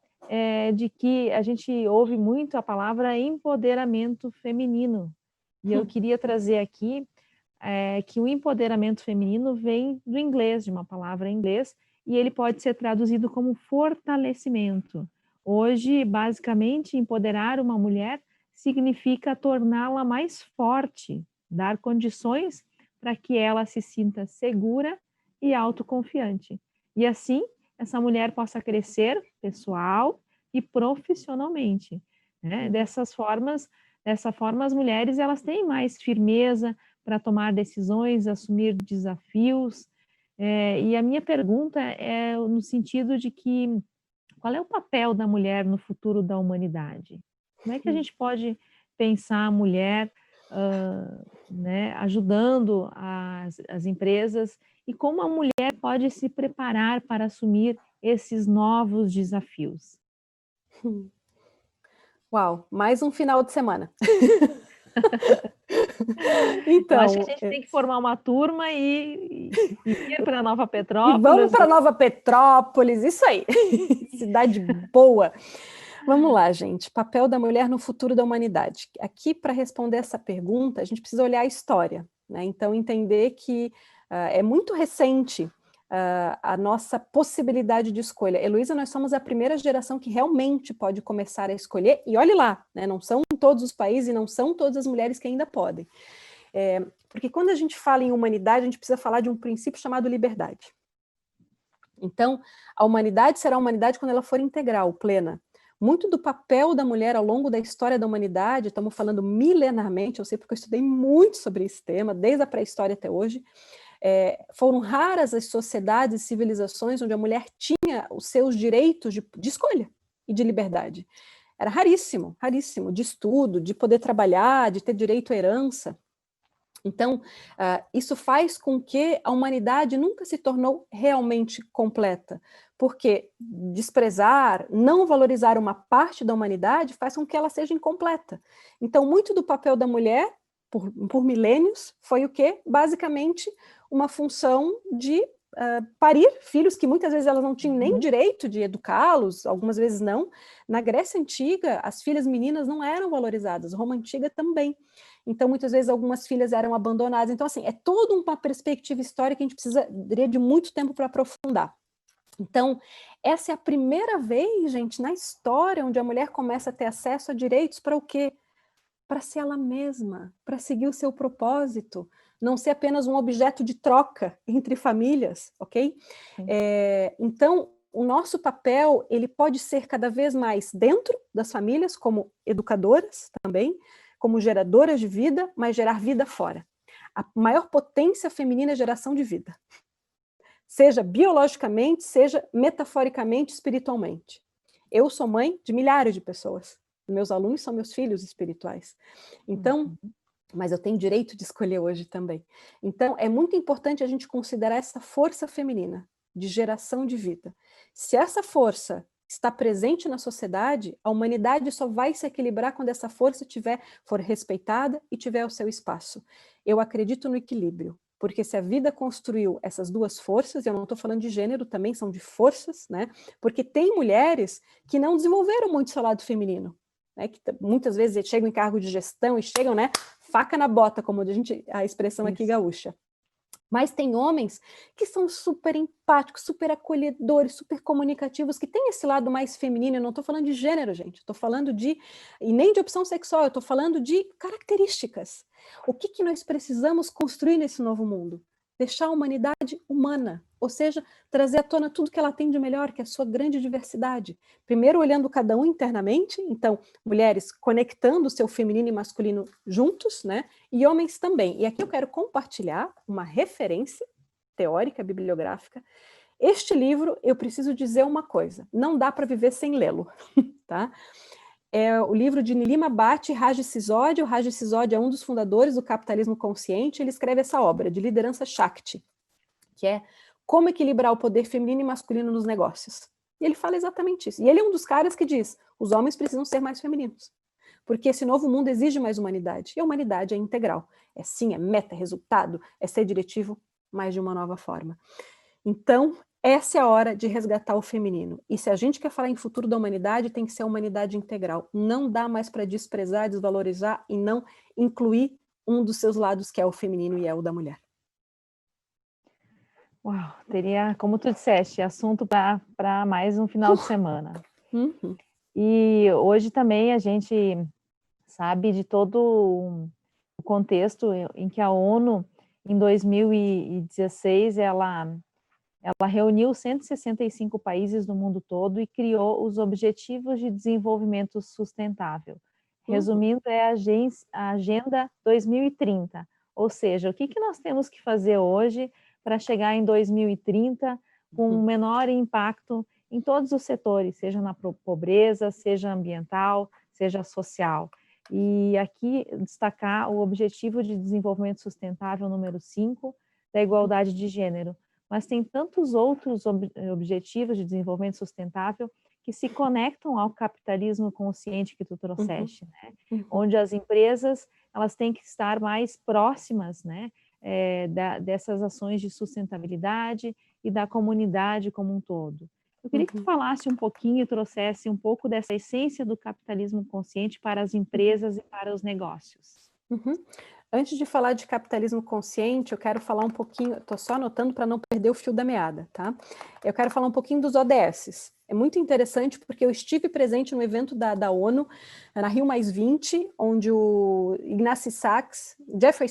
de que a gente ouve muito a palavra empoderamento feminino. E eu queria trazer aqui que o empoderamento feminino vem do inglês, de uma palavra em inglês, e ele pode ser traduzido como fortalecimento. Hoje, basicamente, empoderar uma mulher significa torná-la mais forte, dar condições para que ela se sinta segura e autoconfiante. E assim, essa mulher possa crescer pessoal e profissionalmente, né? Dessa forma, as mulheres elas têm mais firmeza para tomar decisões, assumir desafios. E a minha pergunta é no sentido de que qual é o papel da mulher no futuro da humanidade? Como é que a gente pode pensar a mulher né, ajudando as empresas e como a mulher pode se preparar para assumir esses novos desafios? Uau, mais um final de semana. Então, eu acho que a gente tem que formar uma turma e ir para Nova Petrópolis. E vamos para Nova Petrópolis, isso aí. Cidade boa. Vamos lá, gente. Papel da mulher no futuro da humanidade. Aqui, para responder essa pergunta, a gente precisa olhar a história, né? Então, entender que é muito recente a nossa possibilidade de escolha. Heloísa, nós somos a primeira geração que realmente pode começar a escolher, e olhe lá, né? Não são todos os países e não são todas as mulheres que ainda podem. Porque quando a gente fala em humanidade, a gente precisa falar de um princípio chamado liberdade. Então, a humanidade será a humanidade quando ela for integral, plena. Muito do papel da mulher ao longo da história da humanidade, estamos falando milenarmente, eu sei porque eu estudei muito sobre esse tema, desde a pré-história até hoje, Foram raras as sociedades e civilizações onde a mulher tinha os seus direitos de escolha e de liberdade. Era raríssimo, raríssimo, de estudo, de poder trabalhar, de ter direito à herança. Então, isso faz com que a humanidade nunca se tornou realmente completa, porque desprezar, não valorizar uma parte da humanidade faz com que ela seja incompleta. Então, muito do papel da mulher, por milênios, foi o quê? Basicamente, uma função de parir filhos que muitas vezes elas não tinham nem o direito de educá-los, algumas vezes não. Na Grécia Antiga, as filhas meninas não eram valorizadas, Roma Antiga também. Então, muitas vezes, algumas filhas eram abandonadas. Então, assim, é toda uma perspectiva histórica que a gente precisaria de muito tempo para aprofundar. Então, essa é a primeira vez, gente, na história, onde a mulher começa a ter acesso a direitos para o quê? Para ser ela mesma, para seguir o seu propósito, não ser apenas um objeto de troca entre famílias, ok? Então, o nosso papel, ele pode ser cada vez mais dentro das famílias, como educadoras também, como geradoras de vida, mas gerar vida fora. A maior potência feminina é a geração de vida. Seja biologicamente, seja metaforicamente, espiritualmente. Eu sou mãe de milhares de pessoas. Meus alunos são meus filhos espirituais. Então, mas eu tenho direito de escolher hoje também. Então, é muito importante a gente considerar essa força feminina de geração de vida. Se essa força está presente na sociedade, a humanidade só vai se equilibrar quando essa força for respeitada e tiver o seu espaço. Eu acredito no equilíbrio, porque se a vida construiu essas duas forças, eu não estou falando de gênero, também são de forças, né? Porque tem mulheres que não desenvolveram muito seu lado feminino, né? Que muitas vezes chegam em cargo de gestão e chegam, né, faca na bota, como a expressão aqui gaúcha. Mas tem homens que são super empáticos, super acolhedores, super comunicativos, que têm esse lado mais feminino. Eu não estou falando de gênero, gente. Estou falando e nem de opção sexual, eu estou falando de características. O que nós precisamos construir nesse novo mundo? Deixar a humanidade humana, ou seja, trazer à tona tudo que ela tem de melhor, que é a sua grande diversidade. Primeiro olhando cada um internamente, então, mulheres conectando o seu feminino e masculino juntos, né? E homens também. E aqui eu quero compartilhar uma referência teórica, bibliográfica. Este livro, eu preciso dizer uma coisa, não dá para viver sem lê-lo, tá? É o livro de Nilima Bhatt e Raj Sisodia. O Raj Sisodia é um dos fundadores do capitalismo consciente. Ele escreve essa obra de liderança Shakti, que é como equilibrar o poder feminino e masculino nos negócios. E ele fala exatamente isso. E ele é um dos caras que diz, os homens precisam ser mais femininos, porque esse novo mundo exige mais humanidade. E a humanidade é integral. É sim, é meta, é resultado, é ser diretivo, mas de uma nova forma. Então, essa é a hora de resgatar o feminino. E se a gente quer falar em futuro da humanidade, tem que ser a humanidade integral. Não dá mais para desprezar, desvalorizar e não incluir um dos seus lados, que é o feminino e é o da mulher. Uau, teria, como tu disseste, assunto para mais um final de semana. E hoje também a gente sabe de todo o contexto em que a ONU, em 2016, ela reuniu 165 países no mundo todo e criou os Objetivos de Desenvolvimento Sustentável. Resumindo, é a Agenda 2030. Ou seja, o que nós temos que fazer hoje para chegar em 2030 com um menor impacto em todos os setores, seja na pobreza, seja ambiental, seja social. E aqui destacar o Objetivo de Desenvolvimento Sustentável número 5, da igualdade de gênero. Mas tem tantos outros objetivos de desenvolvimento sustentável que se conectam ao capitalismo consciente que tu trouxeste, né? Onde as empresas elas têm que estar mais próximas, né, dessas ações de sustentabilidade e da comunidade como um todo. Eu queria que tu falasse um pouquinho e trouxesse um pouco dessa essência do capitalismo consciente para as empresas e para os negócios. Antes de falar de capitalismo consciente, eu quero falar um pouquinho, estou só anotando para não perder o fio da meada, tá? Eu quero falar um pouquinho dos ODS. É muito interessante porque eu estive presente no evento da ONU, na Rio +20, onde o Jeffrey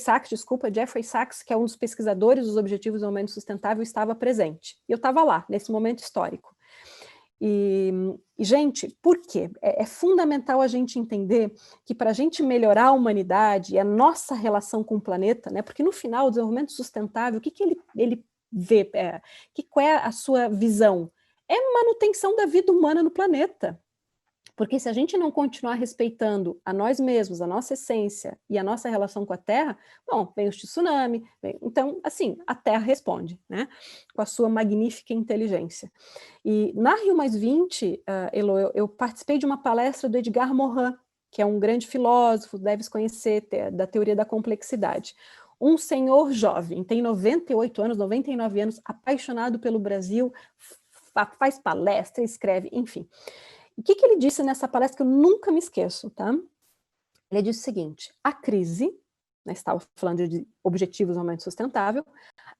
Sachs, que é um dos pesquisadores dos Objetivos do Desenvolvimento Sustentável, estava presente. E eu estava lá, nesse momento histórico. Gente, por quê? É fundamental a gente entender que para a gente melhorar a humanidade e a nossa relação com o planeta, né? Porque no final o desenvolvimento sustentável, o que ele vê? Qual é a sua visão? É manutenção da vida humana no planeta. Porque se a gente não continuar respeitando a nós mesmos, a nossa essência e a nossa relação com a Terra, bom, vem o tsunami, então, assim, a Terra responde, né, com a sua magnífica inteligência. E na Rio+20, Elo, eu participei de uma palestra do Edgar Morin, que é um grande filósofo, deves conhecer, da teoria da complexidade. Um senhor jovem, tem 98 anos, 99 anos, apaixonado pelo Brasil, faz palestra, escreve, enfim. O que ele disse nessa palestra que eu nunca me esqueço, tá? Ele disse o seguinte: a crise, né, estava falando de objetivos do aumento sustentável,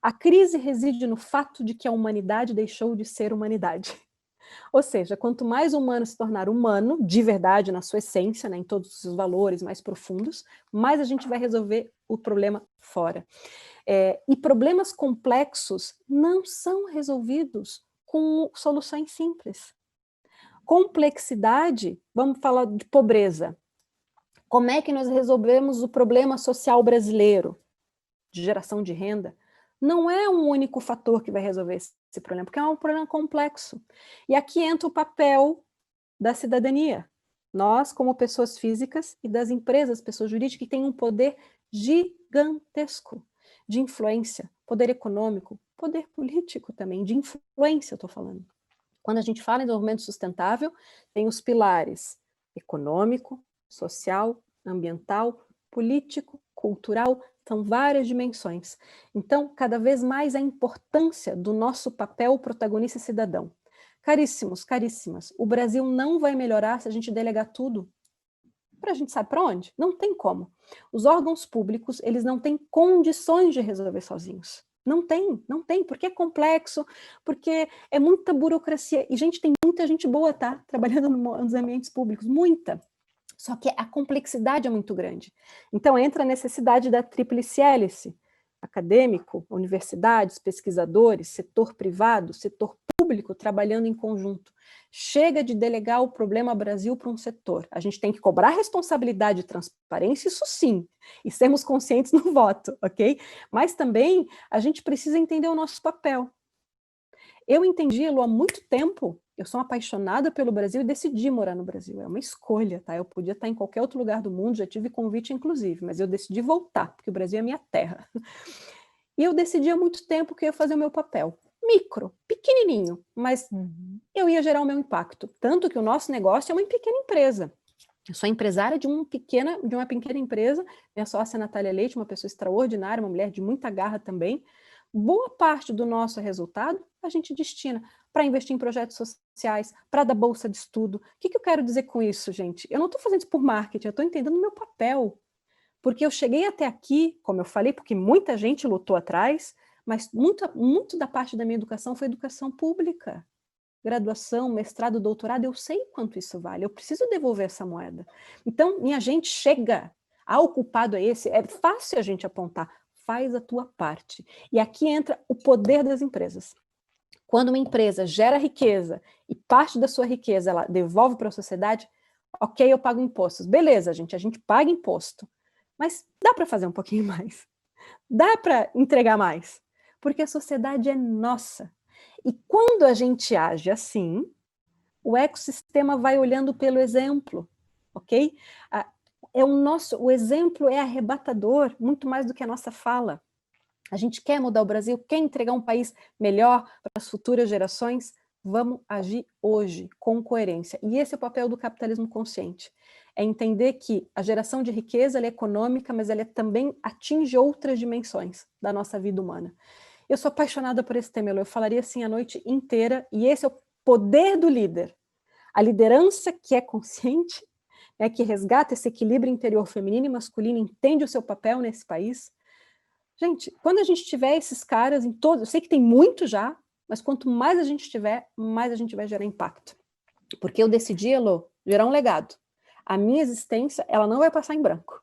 a crise reside no fato de que a humanidade deixou de ser humanidade. Ou seja, quanto mais o humano se tornar humano, de verdade, na sua essência, né, em todos os seus valores mais profundos, mais a gente vai resolver o problema fora. E problemas complexos não são resolvidos com soluções simples. Complexidade, vamos falar de pobreza. Como é que nós resolvemos o problema social brasileiro de geração de renda? Não é um único fator que vai resolver esse problema, porque é um problema complexo. E aqui entra o papel da cidadania. Nós, como pessoas físicas, e das empresas, pessoas jurídicas, que têm um poder gigantesco de influência, poder econômico, poder político também, de influência, eu estou falando. Quando a gente fala em desenvolvimento sustentável, tem os pilares econômico, social, ambiental, político, cultural, são várias dimensões. Então, cada vez mais a importância do nosso papel protagonista e cidadão. Caríssimos, caríssimas, o Brasil não vai melhorar se a gente delegar tudo para a gente sabe para onde? Não tem como. Os órgãos públicos, eles não têm condições de resolver sozinhos. Não tem, porque é complexo, porque é muita burocracia. E, gente, tem muita gente boa, tá? Trabalhando nos ambientes públicos, muita. Só que a complexidade é muito grande. Então, entra a necessidade da tríplice hélice: acadêmico, universidades, pesquisadores, setor privado, setor público trabalhando em conjunto. Chega de delegar o problema Brasil para um setor. A gente tem que cobrar responsabilidade e transparência, isso sim, e sermos conscientes no voto, ok? Mas também a gente precisa entender o nosso papel. Eu entendi, Elo, há muito tempo. Eu sou apaixonada pelo Brasil e decidi morar no Brasil. É uma escolha, tá? Eu podia estar em qualquer outro lugar do mundo, já tive convite, inclusive, mas eu decidi voltar, porque o Brasil é minha terra. E eu decidi há muito tempo que eu ia fazer o meu papel. Micro, pequenininho, mas eu ia gerar o meu impacto. Tanto que o nosso negócio é uma pequena empresa. Eu sou empresária de uma pequena empresa. Minha sócia Natália Leite, uma pessoa extraordinária, uma mulher de muita garra também. Boa parte do nosso resultado a gente destina para investir em projetos sociais, para dar bolsa de estudo. O que eu quero dizer com isso, gente? Eu não estou fazendo isso por marketing, eu estou entendendo o meu papel. Porque eu cheguei até aqui, como eu falei, porque muita gente lutou atrás, mas muito da parte da minha educação foi educação pública. Graduação, mestrado, doutorado, eu sei quanto isso vale, eu preciso devolver essa moeda. Então, minha gente, chega. O culpado é esse, é fácil a gente apontar. Faz a tua parte. E aqui entra o poder das empresas. Quando uma empresa gera riqueza e parte da sua riqueza ela devolve para a sociedade, ok, eu pago impostos. Beleza, gente, a gente paga imposto. Mas dá para fazer um pouquinho mais. Dá para entregar mais. Porque a sociedade é nossa. E quando a gente age assim, o ecossistema vai olhando pelo exemplo, ok? O exemplo é arrebatador, muito mais do que a nossa fala. A gente quer mudar o Brasil, quer entregar um país melhor para as futuras gerações, vamos agir hoje, com coerência. E esse é o papel do capitalismo consciente. É entender que a geração de riqueza ela é econômica, mas ela também atinge outras dimensões da nossa vida humana. Eu sou apaixonada por esse tema, eu falaria assim a noite inteira, e esse é o poder do líder. A liderança que é consciente, que resgata esse equilíbrio interior feminino e masculino, entende o seu papel nesse país. Gente, quando a gente tiver esses caras em todos, eu sei que tem muito já, mas quanto mais a gente tiver, mais a gente vai gerar impacto. Porque eu decidi, Elo, gerar um legado. A minha existência, ela não vai passar em branco.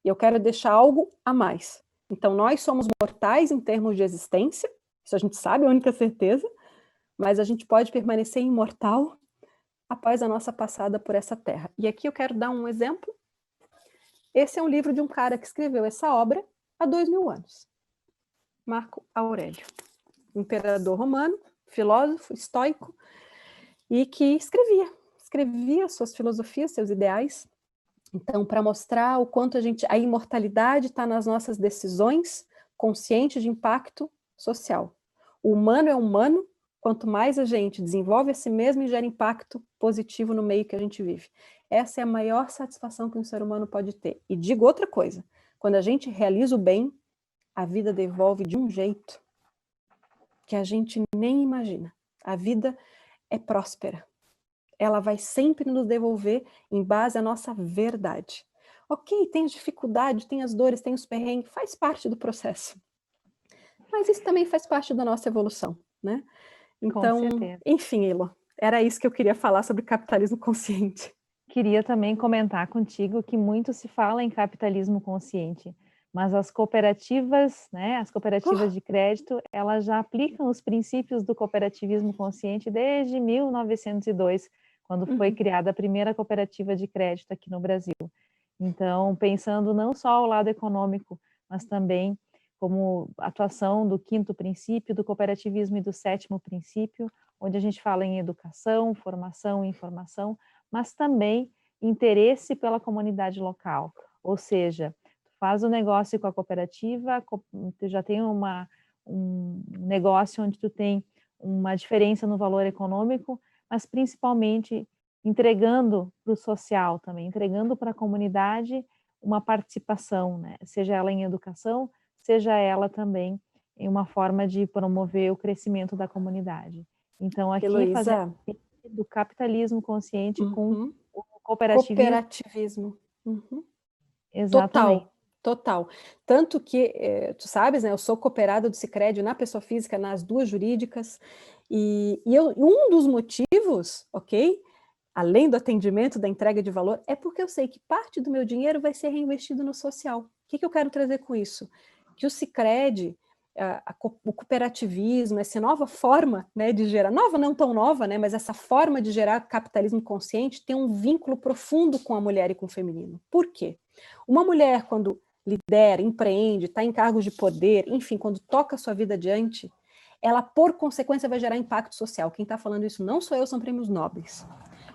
E eu quero deixar algo a mais. Então, nós somos mortais em termos de existência, isso a gente sabe, é a única certeza, mas a gente pode permanecer imortal após a nossa passada por essa terra. E aqui eu quero dar um exemplo. Esse é um livro de um cara que escreveu essa obra há 2000 anos. Marco Aurélio, imperador romano, filósofo, estoico, e que escrevia suas filosofias, seus ideais. Então, para mostrar o quanto a imortalidade está nas nossas decisões, consciente de impacto social. O humano é humano, quanto mais a gente desenvolve a si mesmo e gera impacto positivo no meio que a gente vive. Essa é a maior satisfação que um ser humano pode ter. E digo outra coisa, quando a gente realiza o bem, a vida devolve de um jeito que a gente nem imagina. A vida é próspera. Ela vai sempre nos devolver em base à nossa verdade. Ok, tem as dificuldades, tem as dores, tem os perrengues, faz parte do processo. Mas isso também faz parte da nossa evolução, né? Então, enfim, Elo, era isso que eu queria falar sobre capitalismo consciente. Queria também comentar contigo que muito se fala em capitalismo consciente, mas as cooperativas, né, as cooperativas de crédito, elas já aplicam os princípios do cooperativismo consciente desde 1902, quando foi criada a primeira cooperativa de crédito aqui no Brasil. Então, pensando não só ao lado econômico, mas também como atuação do 5º princípio do cooperativismo e do 7º princípio, onde a gente fala em educação, formação e informação, mas também interesse pela comunidade local. Ou seja, tu faz o negócio com a cooperativa, tu já tem um negócio onde tu tem uma diferença no valor econômico, mas principalmente entregando para o social também, entregando para a comunidade uma participação, né? Seja ela em educação, seja ela também em uma forma de promover o crescimento da comunidade. Então, aqui Heloísa, do capitalismo consciente com o cooperativismo. Exatamente. Total. Tanto que, tu sabes, né, eu sou cooperada do Sicredi na pessoa física, nas 2 jurídicas, e um dos motivos, ok, além do atendimento, da entrega de valor, é porque eu sei que parte do meu dinheiro vai ser reinvestido no social. O que eu quero trazer com isso? Que o Sicredi, o cooperativismo, essa nova forma, né, de gerar, nova não tão nova, né, mas essa forma de gerar capitalismo consciente tem um vínculo profundo com a mulher e com o feminino. Por quê? Uma mulher, quando lidera, empreende, está em cargos de poder, enfim, quando toca a sua vida adiante, ela, por consequência, vai gerar impacto social. Quem está falando isso não sou eu, são prêmios nobres.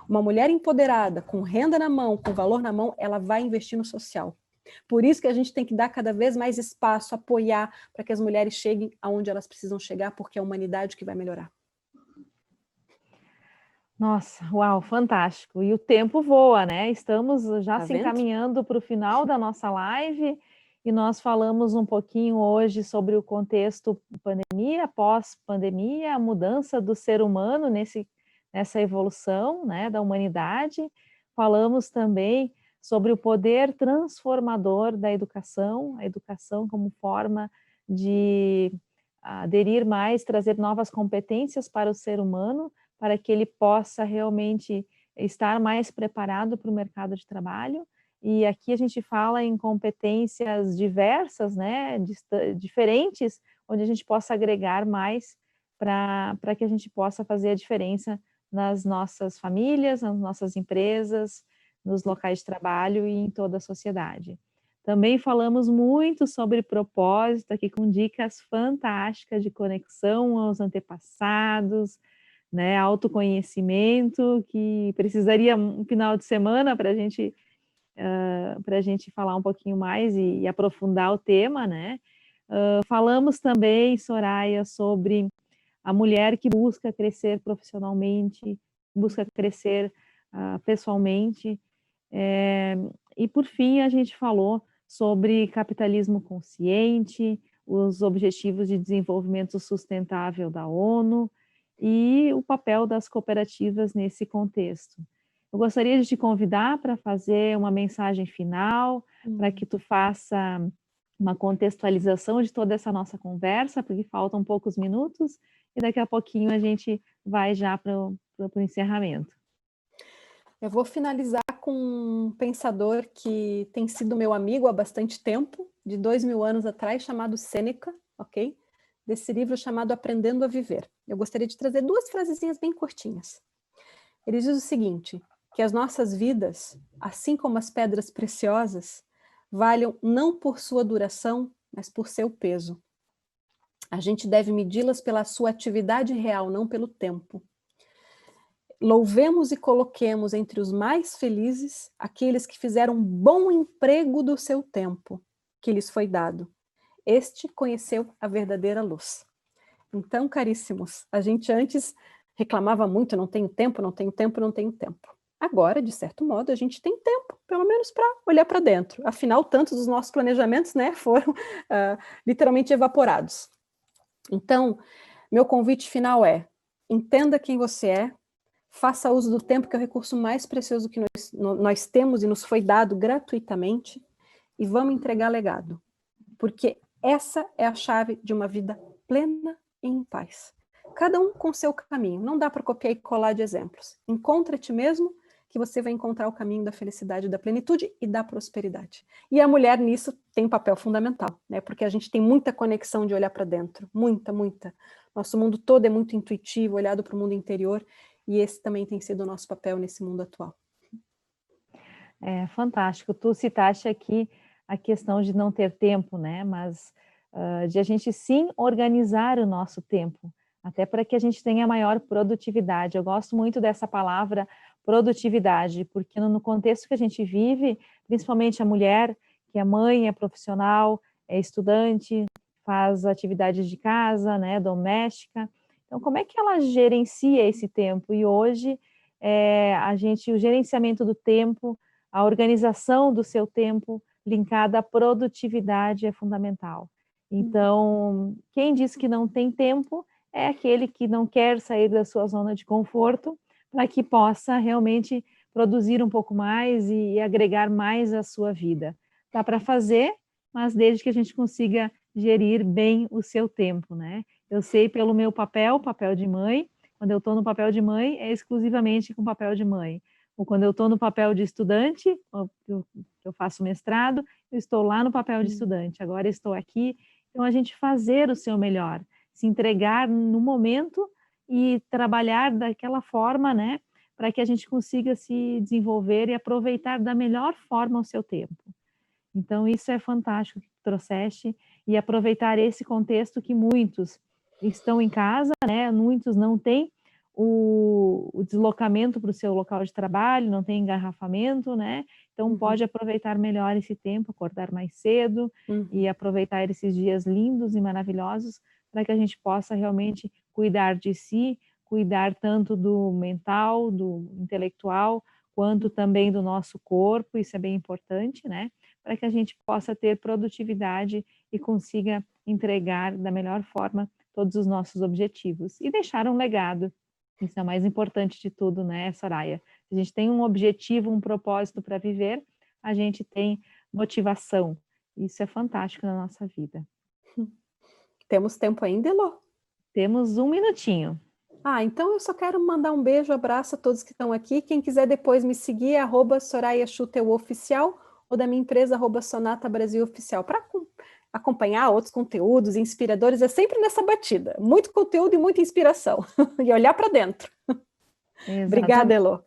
Uma mulher empoderada, com renda na mão, com valor na mão, ela vai investir no social. Por isso que a gente tem que dar cada vez mais espaço, apoiar, para que as mulheres cheguem aonde elas precisam chegar, porque é a humanidade que vai melhorar. Nossa, uau, fantástico. E o tempo voa, né? Estamos já se encaminhando para o final da nossa live e nós falamos um pouquinho hoje sobre o contexto pandemia, pós-pandemia, a mudança do ser humano nessa evolução, né, da humanidade. Falamos também sobre o poder transformador da educação, a educação como forma de aderir mais, trazer novas competências para o ser humano, para que ele possa realmente estar mais preparado para o mercado de trabalho. E aqui a gente fala em competências diversas, né, diferentes, onde a gente possa agregar mais para que a gente possa fazer a diferença nas nossas famílias, nas nossas empresas, nos locais de trabalho e em toda a sociedade. Também falamos muito sobre propósito, aqui com dicas fantásticas de conexão aos antepassados, né, autoconhecimento, que precisaria um final de semana para a gente falar um pouquinho mais e aprofundar o tema, né? Falamos também, Soraya, sobre a mulher que busca crescer profissionalmente, busca crescer pessoalmente, e por fim a gente falou sobre capitalismo consciente, os Objetivos de Desenvolvimento Sustentável da ONU, e o papel das cooperativas nesse contexto. Eu gostaria de te convidar para fazer uma mensagem final, para que tu faça uma contextualização de toda essa nossa conversa, porque faltam poucos minutos, e daqui a pouquinho a gente vai já para o encerramento. Eu vou finalizar com um pensador que tem sido meu amigo há bastante tempo, de 2000 anos atrás, chamado Sêneca, ok? desse livro chamado Aprendendo a Viver. Eu gostaria de trazer 2 frasezinhas bem curtinhas. Ele diz o seguinte, que as nossas vidas, assim como as pedras preciosas, valham não por sua duração, mas por seu peso. A gente deve medi-las pela sua atividade real, não pelo tempo. Louvemos e coloquemos entre os mais felizes aqueles que fizeram bom emprego do seu tempo, que lhes foi dado. Este conheceu a verdadeira luz. Então, caríssimos, a gente antes reclamava muito, não tenho tempo, não tenho tempo, não tenho tempo. Agora, de certo modo, a gente tem tempo, pelo menos para olhar para dentro. Afinal, tantos dos nossos planejamentos, né, foram literalmente evaporados. Então, meu convite final é, entenda quem você é, faça uso do tempo, que é o recurso mais precioso que nós temos e nos foi dado gratuitamente, e vamos entregar legado. Porque essa é a chave de uma vida plena e em paz. Cada um com seu caminho. Não dá para copiar e colar de exemplos. Encontra-te mesmo, que você vai encontrar o caminho da felicidade, da plenitude e da prosperidade. E a mulher nisso tem um papel fundamental, né? Porque a gente tem muita conexão de olhar para dentro. Muita, muita. Nosso mundo todo é muito intuitivo, olhado para o mundo interior. E esse também tem sido o nosso papel nesse mundo atual. É fantástico. Tu citaste aqui a questão de não ter tempo, né? Mas de a gente sim organizar o nosso tempo, até para que a gente tenha maior produtividade. Eu gosto muito dessa palavra produtividade, porque no contexto que a gente vive, principalmente a mulher, que é mãe, é profissional, é estudante, faz atividades de casa, né, doméstica. Então, como é que ela gerencia esse tempo? E hoje, o gerenciamento do tempo, a organização do seu tempo linkada à produtividade é fundamental. Então, quem diz que não tem tempo é aquele que não quer sair da sua zona de conforto para que possa realmente produzir um pouco mais e agregar mais à sua vida. Dá para fazer, mas desde que a gente consiga gerir bem o seu tempo, né? Eu sei pelo meu papel de mãe, quando eu estou no papel de mãe, é exclusivamente com papel de mãe. Ou quando eu estou no papel de estudante, eu faço mestrado, eu estou lá no papel de estudante, agora estou aqui. Então, a gente fazer o seu melhor, se entregar no momento e trabalhar daquela forma, né, para que a gente consiga se desenvolver e aproveitar da melhor forma o seu tempo. Então, isso é fantástico que trouxeste, e aproveitar esse contexto que muitos estão em casa, né, muitos não têm o deslocamento para o seu local de trabalho, não tem engarrafamento, né, então pode aproveitar melhor esse tempo, acordar mais cedo e aproveitar esses dias lindos e maravilhosos para que a gente possa realmente cuidar de si, cuidar tanto do mental, do intelectual, quanto também do nosso corpo, isso é bem importante, né, para que a gente possa ter produtividade e consiga entregar da melhor forma todos os nossos objetivos e deixar um legado. Isso é o mais importante de tudo, né, Soraya? Se a gente tem um objetivo, um propósito para viver, a gente tem motivação. Isso é fantástico na nossa vida. Temos tempo ainda, Elô? Temos 1 minutinho. Então eu só quero mandar um beijo, abraço a todos que estão aqui. Quem quiser depois me seguir é @sorayachuteuoficial ou da minha empresa @Sonata Brasil Oficial, para acompanhar outros conteúdos inspiradores. É sempre nessa batida, muito conteúdo e muita inspiração, e olhar para dentro. Obrigada, Elô.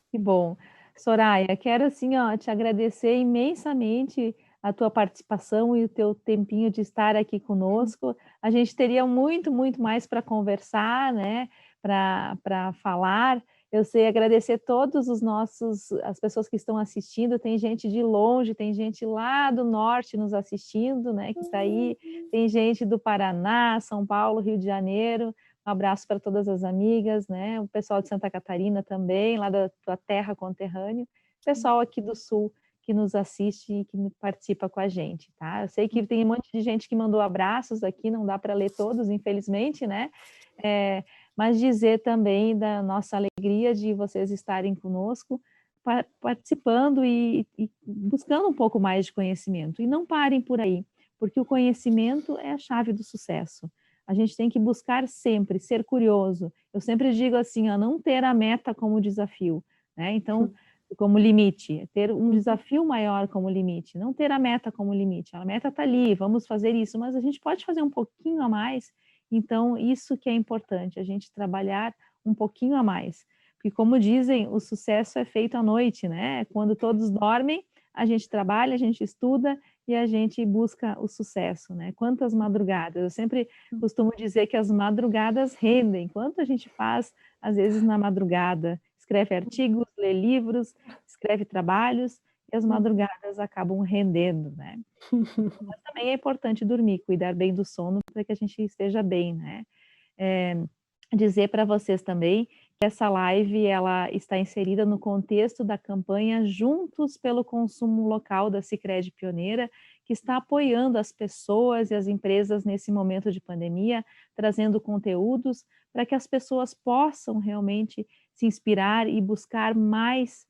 Que bom. Soraya, quero assim, te agradecer imensamente a tua participação e o teu tempinho de estar aqui conosco. A gente teria muito, muito mais para conversar, né, para falar. Eu sei agradecer todos as pessoas que estão assistindo, tem gente de longe, tem gente lá do norte nos assistindo, né, que está aí, tem gente do Paraná, São Paulo, Rio de Janeiro. Um abraço para todas as amigas, né, o pessoal de Santa Catarina também, lá da tua terra conterrânea, pessoal aqui do Sul que nos assiste e que participa com a gente, tá? Eu sei que tem um monte de gente que mandou abraços aqui, não dá para ler todos, infelizmente, né? Mas dizer também da nossa alegria de vocês estarem conosco, participando e buscando um pouco mais de conhecimento. E não parem por aí, porque o conhecimento é a chave do sucesso. A gente tem que buscar sempre, ser curioso. Eu sempre digo assim, não ter a meta como desafio, né? Então, como limite, ter um desafio maior como limite, não ter a meta como limite. A meta está ali, vamos fazer isso, mas a gente pode fazer um pouquinho a mais. Então, isso que é importante, a gente trabalhar um pouquinho a mais. Porque, como dizem, o sucesso é feito à noite, né? Quando todos dormem, a gente trabalha, a gente estuda e a gente busca o sucesso, né? Quantas madrugadas? Eu sempre costumo dizer que as madrugadas rendem. Quanto a gente faz, às vezes, na madrugada? Escreve artigos, lê livros, escreve trabalhos, e as madrugadas acabam rendendo, né? Mas também é importante dormir, cuidar bem do sono para que a gente esteja bem, né? Dizer para vocês também que essa live ela está inserida no contexto da campanha Juntos pelo Consumo Local da Sicredi Pioneira, que está apoiando as pessoas e as empresas nesse momento de pandemia, trazendo conteúdos para que as pessoas possam realmente se inspirar e buscar mais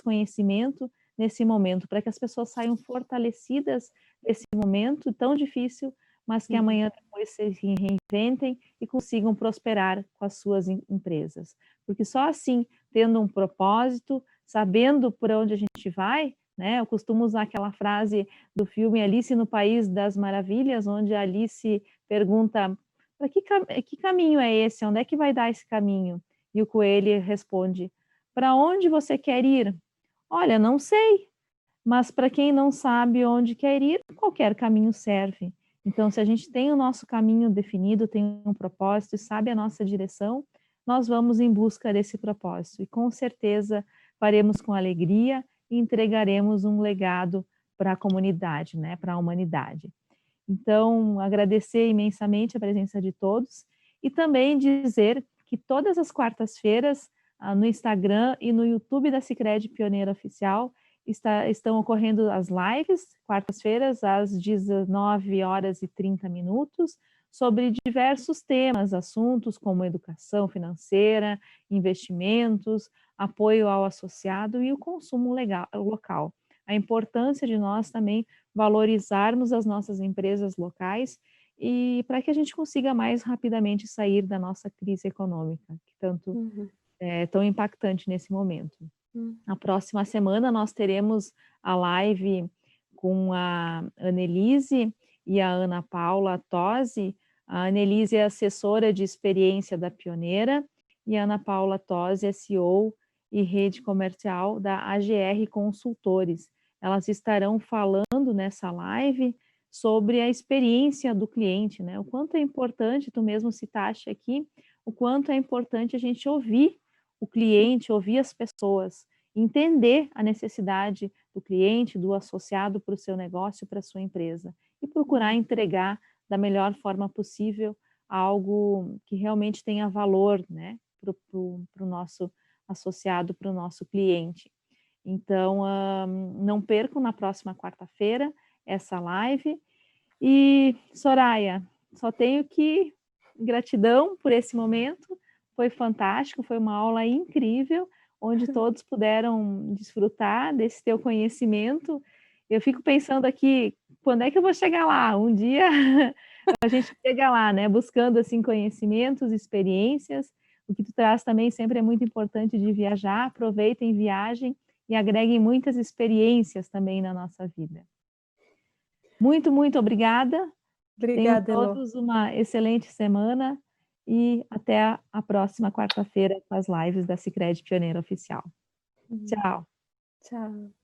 conhecimento nesse momento, para que as pessoas saiam fortalecidas desse momento tão difícil, mas que amanhã depois se reinventem e consigam prosperar com as suas empresas. Porque só assim, tendo um propósito, sabendo por onde a gente vai, né? Eu costumo usar aquela frase do filme Alice no País das Maravilhas, onde a Alice pergunta: para que caminho é esse? Onde é que vai dar esse caminho? E o coelho responde: para onde você quer ir? Olha, não sei, mas para quem não sabe onde quer ir, qualquer caminho serve. Então, se a gente tem o nosso caminho definido, tem um propósito e sabe a nossa direção, nós vamos em busca desse propósito. E com certeza faremos com alegria e entregaremos um legado para a comunidade, né, para a humanidade. Então, agradecer imensamente a presença de todos e também dizer que todas as quartas-feiras, no Instagram e no YouTube da Sicredi Pioneira Oficial, estão ocorrendo as lives, quartas-feiras, às 19h30, sobre diversos temas, assuntos como educação financeira, investimentos, apoio ao associado e o consumo local. A importância de nós também valorizarmos as nossas empresas locais e para que a gente consiga mais rapidamente sair da nossa crise econômica, que tanto é tão impactante nesse momento. Na próxima semana nós teremos a live com a Annelise e a Ana Paula Tosi. A Annelise é assessora de experiência da Pioneira e a Ana Paula Tosi é CEO e rede comercial da AGR Consultores. Elas estarão falando nessa live sobre a experiência do cliente, né? O quanto é importante, tu mesmo citaste aqui, o quanto é importante a gente ouvir o cliente, ouvir as pessoas, entender a necessidade do cliente, do associado para o seu negócio, para a sua empresa e procurar entregar da melhor forma possível algo que realmente tenha valor, né, para o nosso associado, para o nosso cliente. Então, não percam na próxima quarta-feira essa live. E, Soraya, só tenho que gratidão por esse momento, foi fantástico, foi uma aula incrível, onde todos puderam desfrutar desse teu conhecimento. Eu fico pensando aqui, quando é que eu vou chegar lá? Um dia a gente chega lá, né? Buscando assim conhecimentos, experiências. O que tu traz também sempre é muito importante de viajar. Aproveitem, viagem e agreguem muitas experiências também na nossa vida. Muito, muito obrigada. Tenham Obrigada, Elô. todos uma excelente semana e até a próxima quarta-feira com as lives da Sicredi Pioneira Oficial. Tchau. Tchau.